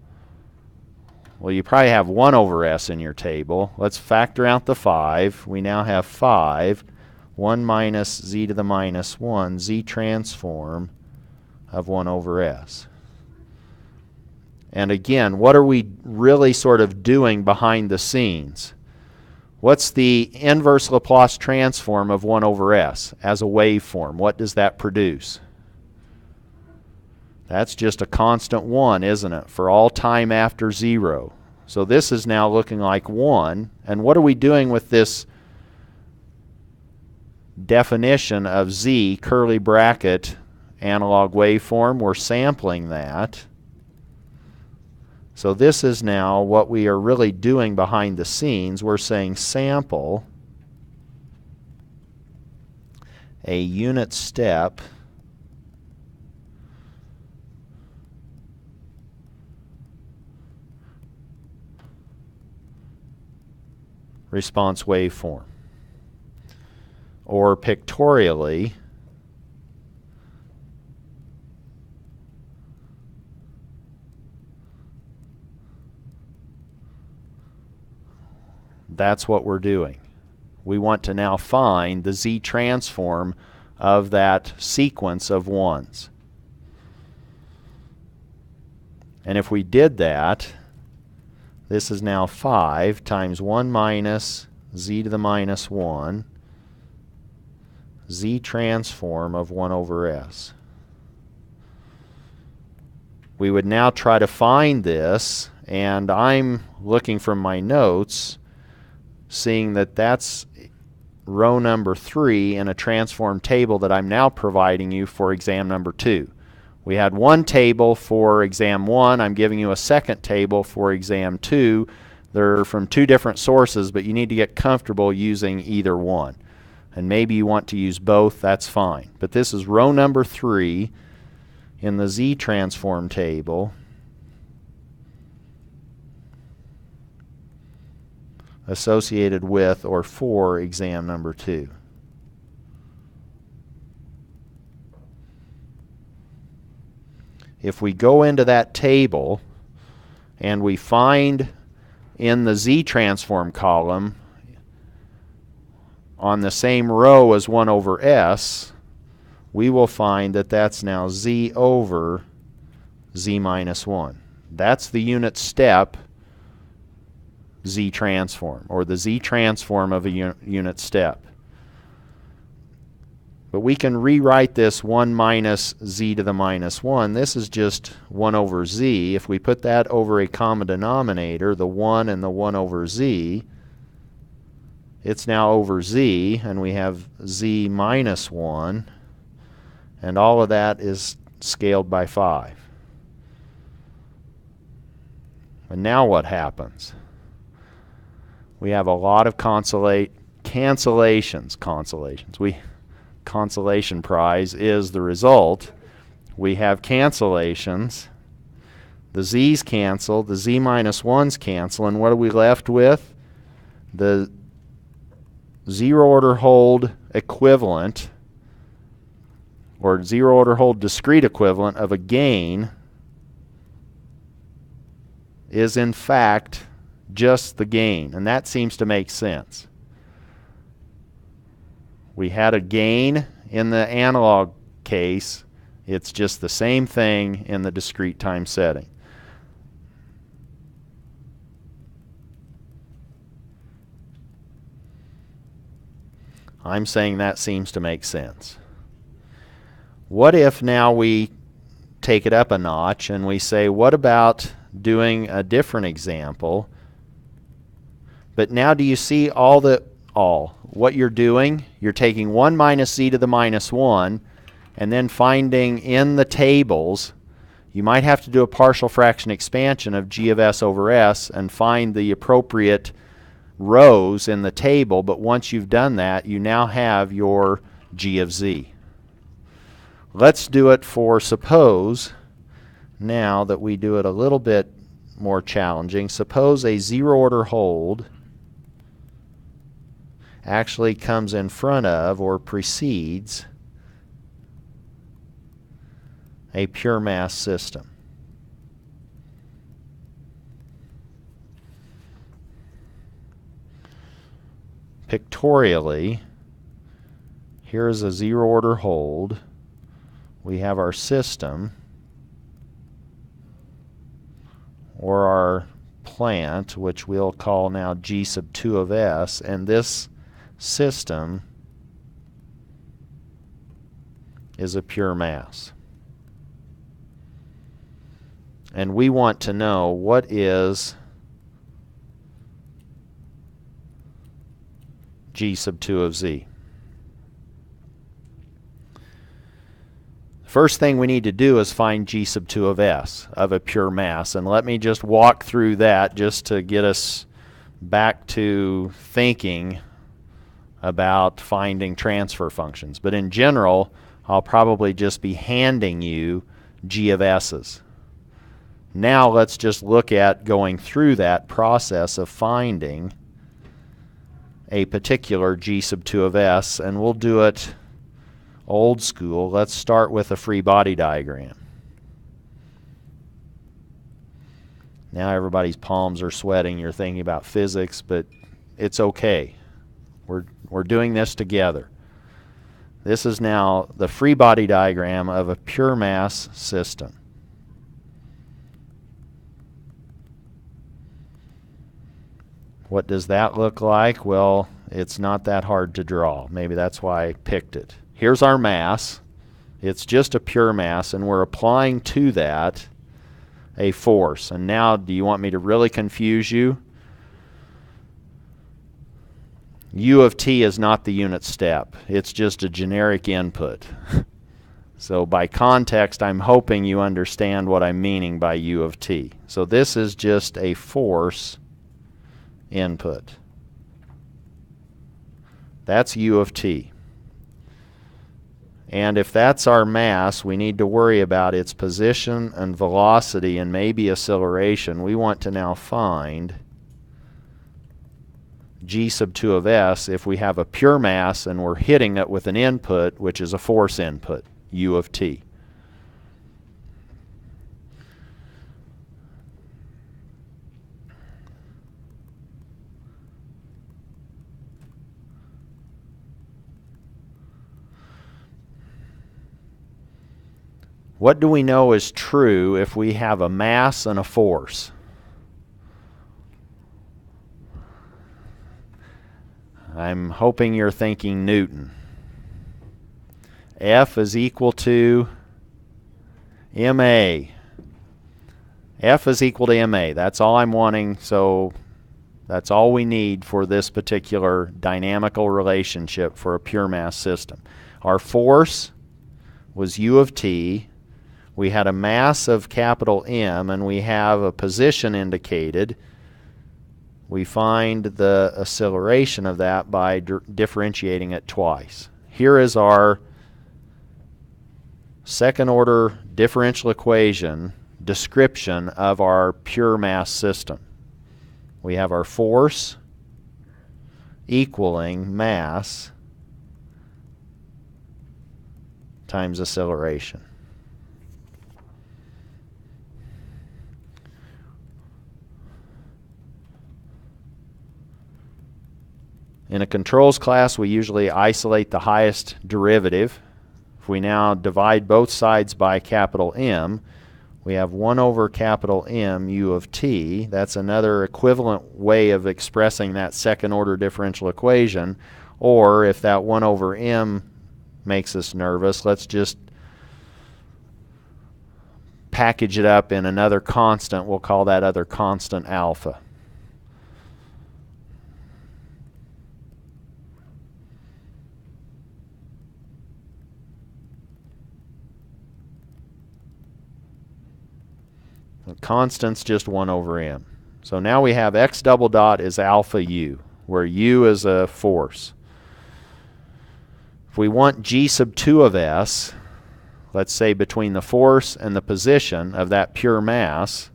Well, you probably have 1 over s in your table. Let's factor out the 5. We now have 5, 1 minus z to the minus 1, z transform of 1 over s. And again, what are we really sort of doing behind the scenes? What's the inverse Laplace transform of 1 over s as a waveform? What does that produce? That's just a constant 1, isn't it, for all time after 0. So this is now looking like 1. And what are we doing with this definition of z, curly bracket, analog waveform? We're sampling that. So this is now what we are really doing behind the scenes. We're saying sample a unit step response waveform. Or pictorially, that's what we're doing. We want to now find the z transform of that sequence of 1s. And if we did that, this is now 5 times 1 minus z to the minus 1, z transform of 1 over s. We would now try to find this, and I'm looking from my notes, seeing that that's row number 3 in a transform table that I'm now providing you for exam number 2. We had one table for exam 1. I'm giving you a second table for exam 2. They're from 2 different sources, but you need to get comfortable using either one. And maybe you want to use both, that's fine. But this is row number 3 in the z transform table. Associated with or for exam number 2. If we go into that table and we find in the z transform column on the same row as 1 over s, we will find that that's now z over z minus 1. That's the unit step z transform, or the z transform of a unit step. But we can rewrite this 1 minus z to the minus 1. This is just 1 over z. If we put that over a common denominator, the 1 and the 1 over z, it's now over z, and we have z minus 1, and all of that is scaled by 5. And now what happens? We have a lot of cancellations. Consolation prize is the result. We have cancellations. The z's cancel, the z minus 1's cancel, and what are we left with? The zero order hold equivalent, or zero order hold discrete equivalent of a gain is in fact just the gain, and that seems to make sense. We had a gain in the analog case. It's just the same thing in the discrete time setting. I'm saying that seems to make sense. What if now we take it up a notch and we say, what about doing a different example? But now do you see what you're doing? You're taking 1 minus z to the minus 1 and then finding in the tables, you might have to do a partial fraction expansion of g of s over s and find the appropriate rows in the table, but once you've done that, you now have your g of z. Let's do it for, suppose, now that we do it a little bit more challenging, suppose a zero order hold. actually comes in front of or precedes a pure mass system. Pictorially, here's a zero order hold. We have our system, or our plant, which we'll call now G sub 2 of S, and this system is a pure mass. And we want to know what is G sub 2 of Z. First thing we need to do is find G sub 2 of S, of a pure mass. And let me just walk through that just to get us back to thinking about finding transfer functions. But in general, I'll probably just be handing you G of S's. Now let's just look at going through that process of finding a particular G sub 2 of S, and we'll do it old school. Let's start with a free body diagram. Now everybody's palms are sweating. You're thinking about physics, but it's okay. We're doing this together. This is now the free body diagram of a pure mass system. What does that look like? Well, it's not that hard to draw. Maybe that's why I picked it. Here's our mass. It's just a pure mass, and we're applying to that a force. And now, do you want me to really confuse you? U of t is not the unit step. It's just a generic input. So by context, I'm hoping you understand what I'm meaning by U of t. So this is just a force input. That's U of t. And if that's our mass, we need to worry about its position and velocity and maybe acceleration. We want to now find G sub 2 of S if we have a pure mass and we're hitting it with an input, which is a force input, U of t. What do we know is true if we have a mass and a force? I'm hoping you're thinking Newton. F is equal to ma. F is equal to ma. That's all I'm wanting, so that's all we need for this particular dynamical relationship for a pure mass system. Our force was U of t. We had a mass of capital M, and we have a position indicated. We find the acceleration of that by differentiating it twice. Here is our second order differential equation description of our pure mass system. We have our force equaling mass times acceleration. In a controls class, we usually isolate the highest derivative. If we now divide both sides by capital M, we have 1 over capital M U of t. That's another equivalent way of expressing that second order differential equation. Or if that 1 over M makes us nervous, let's just package it up in another constant. We'll call that other constant alpha. The constant's just 1 over m. So now we have x double dot is alpha u, where u is a force. If we want G sub 2 of S, let's say between the force and the position of that pure mass,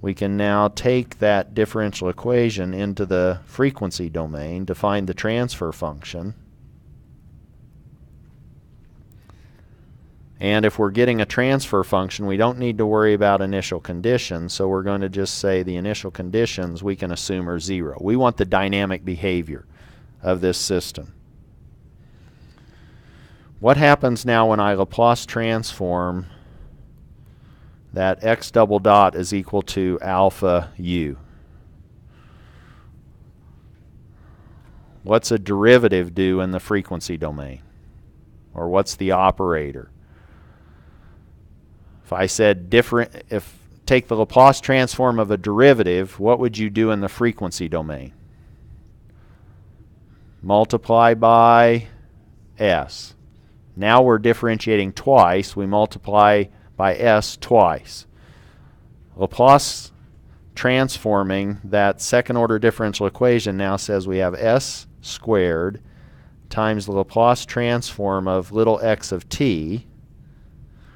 we can now take that differential equation into the frequency domain to find the transfer function. And if we're getting a transfer function, we don't need to worry about initial conditions, so we're going to just say the initial conditions we can assume are 0. We want the dynamic behavior of this system. What happens now when I Laplace transform that x double dot is equal to alpha u? What's a derivative do in the frequency domain? Or what's the operator? If I said take the Laplace transform of a derivative, what would you do in the frequency domain? Multiply by s. Now we're differentiating twice. We multiply by s twice. Laplace transforming that second order differential equation now says we have s squared times the Laplace transform of little x of t,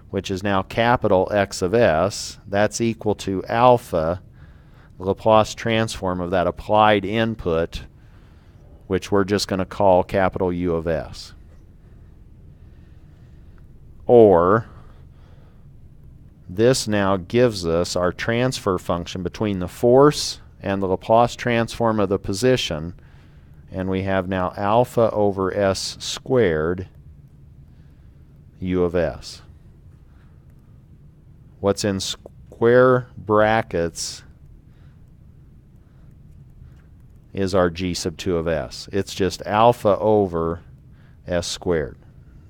which is now capital X of s. That's equal to alpha, the Laplace transform of that applied input, which we're just going to call capital U of s. Or this now gives us our transfer function between the force and the Laplace transform of the position, and we have now alpha over s squared U of s. What's in square brackets is our g sub 2 of s. It's just alpha over s squared.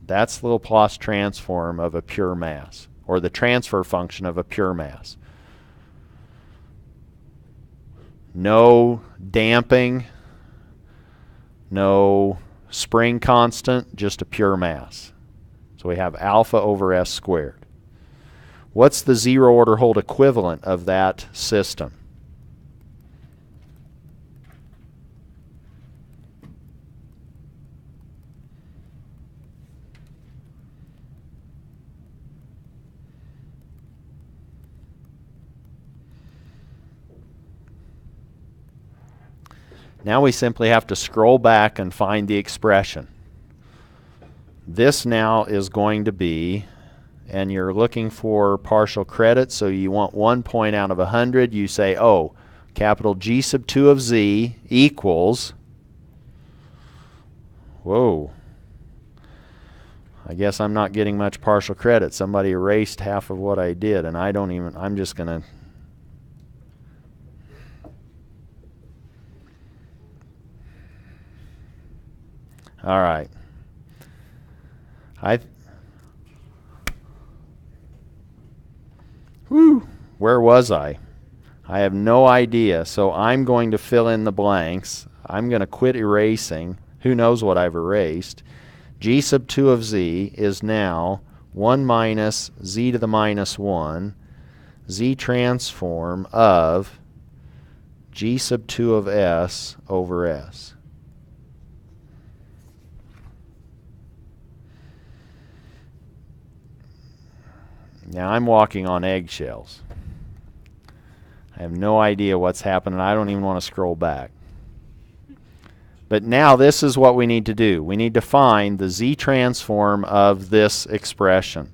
That's the Laplace transform of a pure mass, or the transfer function of a pure mass. No damping, no spring constant, just a pure mass. So we have alpha over s squared. What's the zero order hold equivalent of that system? Now we simply have to scroll back and find the expression. This now is going to be, and you're looking for partial credit, so you want 1 point out of 100. You say, oh, capital G sub 2 of z equals, whoa, I guess I'm not getting much partial credit. Somebody erased half of what I did, and I'm just going to, all right. Where was I? I have no idea, so I'm going to fill in the blanks. I'm going to quit erasing. Who knows what I've erased? G sub 2 of z is now 1 minus z to the minus 1, z transform of G sub 2 of s over s. Now I'm walking on eggshells. I have no idea what's happening. I don't even want to scroll back. But now this is what we need to do. We need to find the z transform of this expression.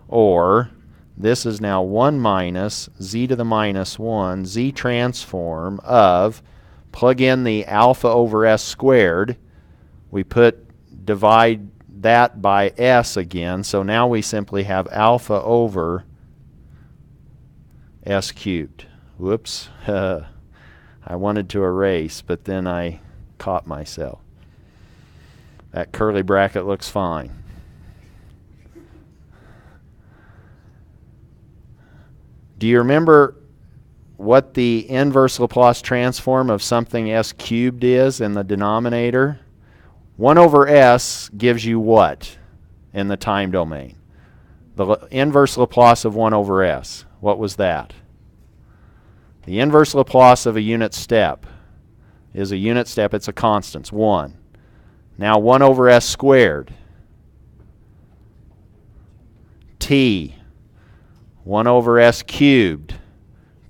Or this is now 1 minus z to the minus 1 z transform of, plug in the alpha over s squared. We divide that by s again, so now we simply have alpha over s cubed. Whoops. I wanted to erase, but then I caught myself. That curly bracket looks fine. Do you remember what the inverse Laplace transform of something s cubed is in the denominator? 1 over s gives you what in the time domain? The inverse Laplace of 1 over s. What was that? The inverse Laplace of a unit step is a unit step. It's a constant. It's 1. Now 1 over s squared. T. 1 over s cubed.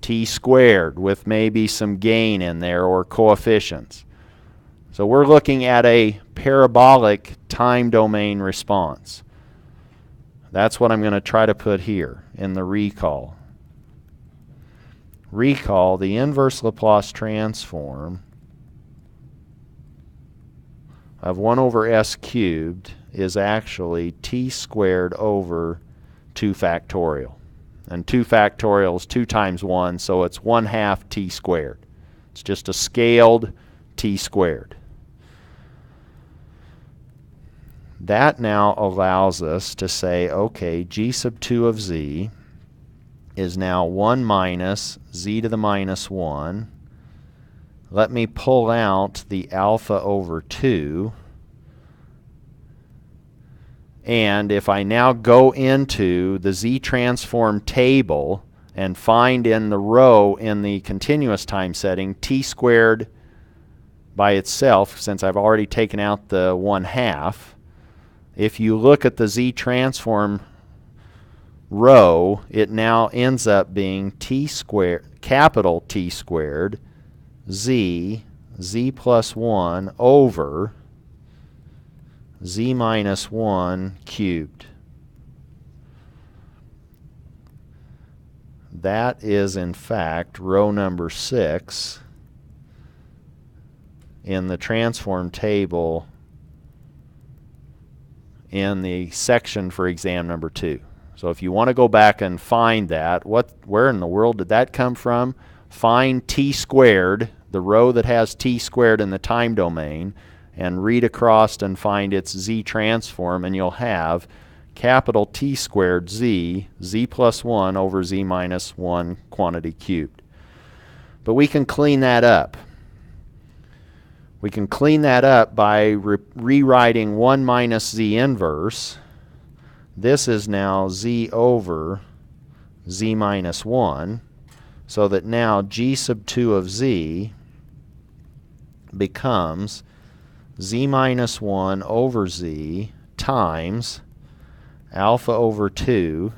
t squared with maybe some gain in there or coefficients. So we're looking at a parabolic time domain response. That's what I'm going to try to put here in the recall. Recall, the inverse Laplace transform of 1 over s cubed is actually t squared over 2 factorial. And 2 factorial is 2 times 1, so it's 1/2 t squared. It's just a scaled t squared. That now allows us to say, okay, g sub 2 of z is now 1 minus z to the minus 1. Let me pull out the alpha over 2. And if I now go into the z transform table and find in the row in the continuous time setting t squared by itself, since I've already taken out the 1/2, if you look at the z transform row, it now ends up being t squared, capital T squared, z plus 1 over z minus 1 cubed. That is, in fact, row number 6 in the transform table in the section for exam number 2. So if you want to go back and find that, where in the world did that come from? Find t squared, the row that has t squared in the time domain, and read across and find its z transform, and you'll have capital T squared z plus 1 over z minus 1 quantity cubed. But we can clean that up. We can clean that up by rewriting 1 minus z inverse. This is now z over z minus 1, so that now g sub 2 of z becomes z minus 1 over z times alpha over 2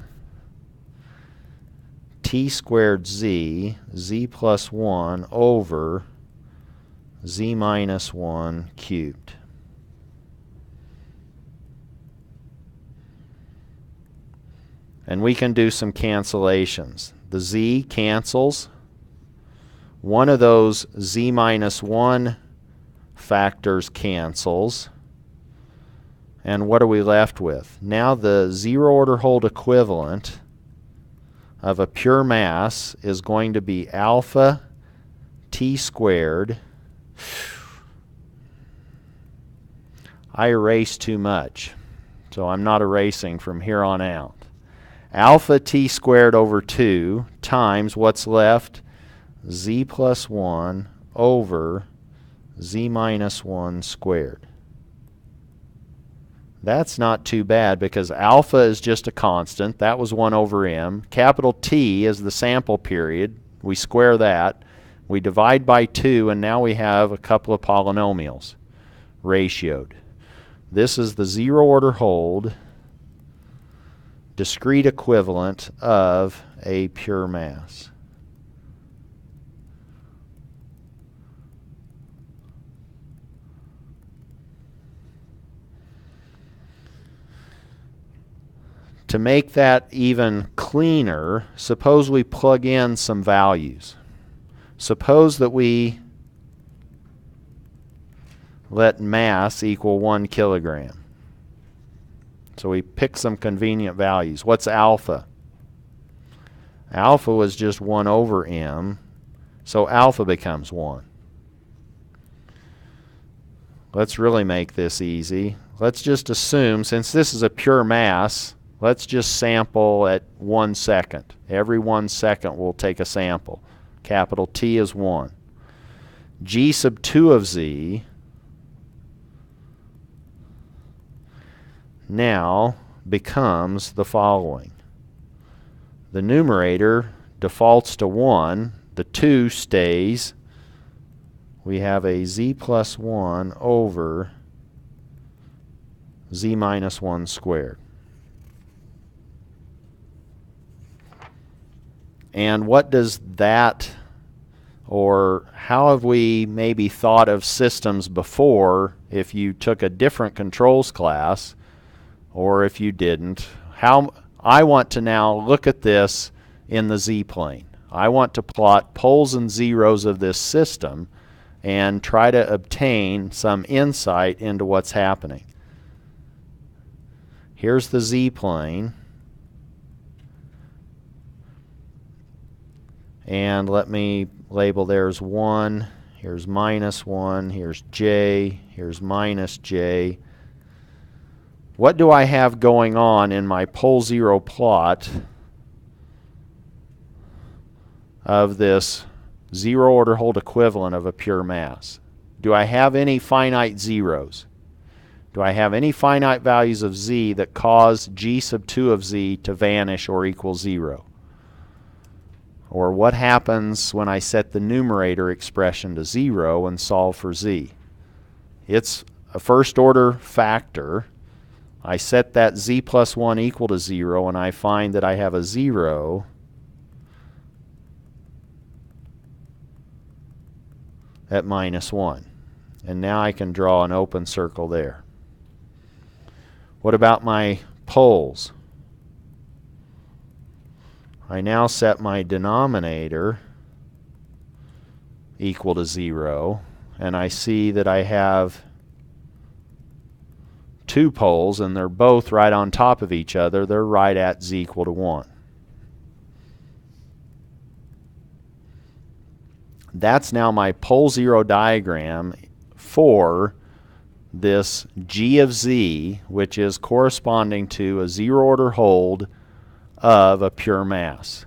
t squared z plus 1 over z minus 1 cubed. And we can do some cancellations. The z cancels. One of those z minus 1 factors cancels. And what are we left with? Now the zero order hole equivalent of a pure mass is going to be alpha t squared. I erased too much, so I'm not erasing from here on out. Alpha t squared over 2 times what's left? Z plus 1 over z minus 1 squared. That's not too bad because alpha is just a constant. That was 1 over m. Capital T is the sample period. We square that. We divide by 2, and now we have a couple of polynomials ratioed. This is the zero order hold discrete equivalent of a pure mass. To make that even cleaner, suppose we plug in some values. Suppose that we let mass equal 1 kilogram. So we pick some convenient values. What's alpha? Alpha was just 1 over m, so alpha becomes 1. Let's really make this easy. Let's just assume, since this is a pure mass, let's just sample at 1 second. Every 1 second we'll take a sample. Capital T is 1. G sub 2 of z now becomes the following. The numerator defaults to 1. The 2 stays. We have a z plus 1 over z minus 1 squared. And what does that, or how have we maybe thought of systems before if you took a different controls class or if you didn't? How I want to now look at this in the z-plane. I want to plot poles and zeros of this system and try to obtain some insight into what's happening. Here's the z-plane. And let me label there's 1, here's -1, here's j, here's minus j. What do I have going on in my pole zero plot of this zero order hold equivalent of a pure mass? Do I have any finite zeros? Do I have any finite values of z that cause g sub 2 of z to vanish or equal 0? Or what happens when I set the numerator expression to 0 and solve for z? It's a first order factor. I set that z plus 1 equal to 0 and I find that I have a 0 at -1. And now I can draw an open circle there. What about my poles? I now set my denominator equal to 0, and I see that I have two poles, and they're both right on top of each other. They're right at z equal to 1. That's now my pole zero diagram for this g of z, which is corresponding to a zero order hold of a pure mass.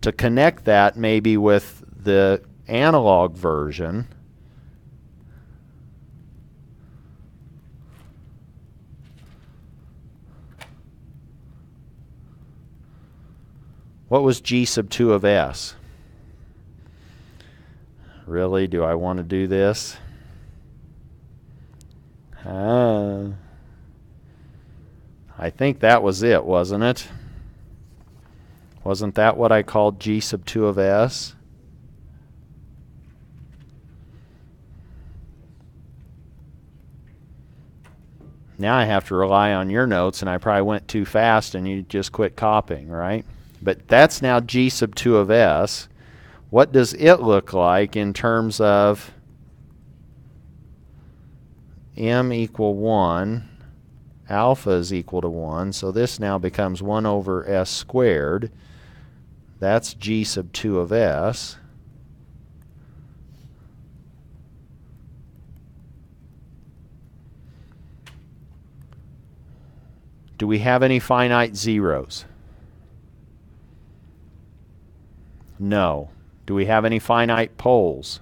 To connect that maybe with the analog version, what was g sub 2 of s? Really, do I want to do this? I think that was it, wasn't it? Wasn't that what I called g sub 2 of s? Now I have to rely on your notes, and I probably went too fast and you just quit copying, right? But that's now g sub 2 of s. What does it look like in terms of m equal 1, alpha is equal to 1, so this now becomes 1 over s squared. That's g sub 2 of s. Do we have any finite zeros? No. Do we have any finite poles?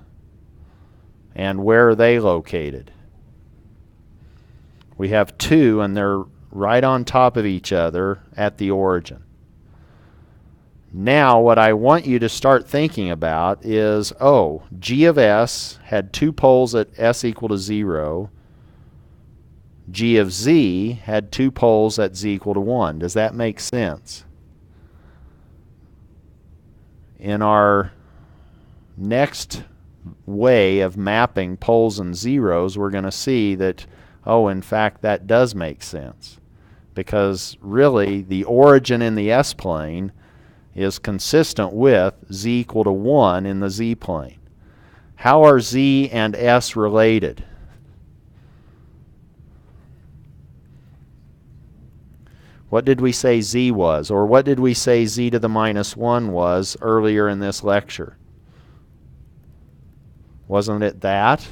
And where are they located? We have two, and they're right on top of each other at the origin. Now what I want you to start thinking about is, oh, g of s had two poles at s equal to 0. G of z had two poles at z equal to 1. Does that make sense? In our next way of mapping poles and zeros, we're going to see that, oh, in fact, that does make sense. Because really, the origin in the s-plane is consistent with z equal to 1 in the z-plane. How are z and s related? What did we say z was? Or what did we say z to the -1 was earlier in this lecture? Wasn't it that?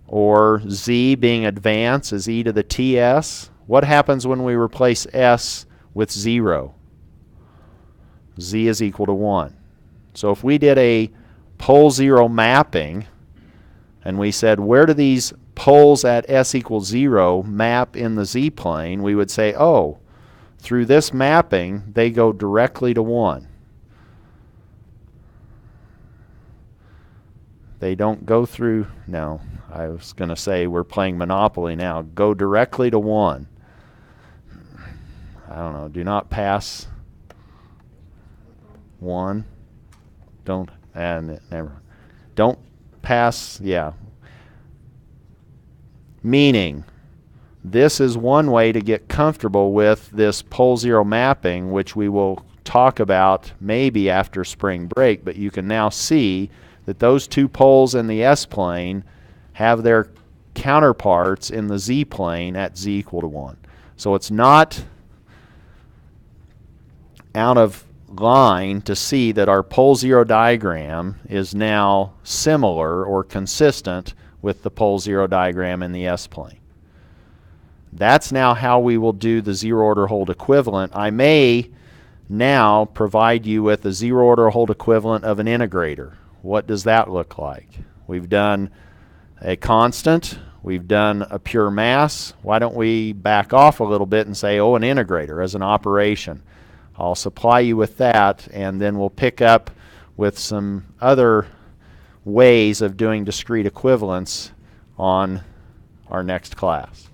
Or z being advanced is e to the ts? What happens when we replace s with 0? Z is equal to 1. So if we did a pole 0 mapping, and we said, where do these poles at s equals 0 map in the z-plane, we would say, oh, through this mapping, they go directly to 1. They don't go through, no, I was going to say we're playing Monopoly now, go directly to 1. I don't know, do not pass 1. Don't, and never. Don't pass, yeah. Meaning, this is one way to get comfortable with this pole zero mapping, which we will talk about maybe after spring break, but you can now see that those two poles in the S-plane have their counterparts in the Z-plane at Z equal to 1. So it's not out of line to see that our pole zero diagram is now similar or consistent with the pole zero diagram in the S-plane. That's now how we will do the zero order hold equivalent. I may now provide you with a zero order hold equivalent of an integrator. What does that look like? We've done a constant. We've done a pure mass. Why don't we back off a little bit and say, oh, an integrator as an operation. I'll supply you with that, and then we'll pick up with some other ways of doing discrete equivalence on our next class.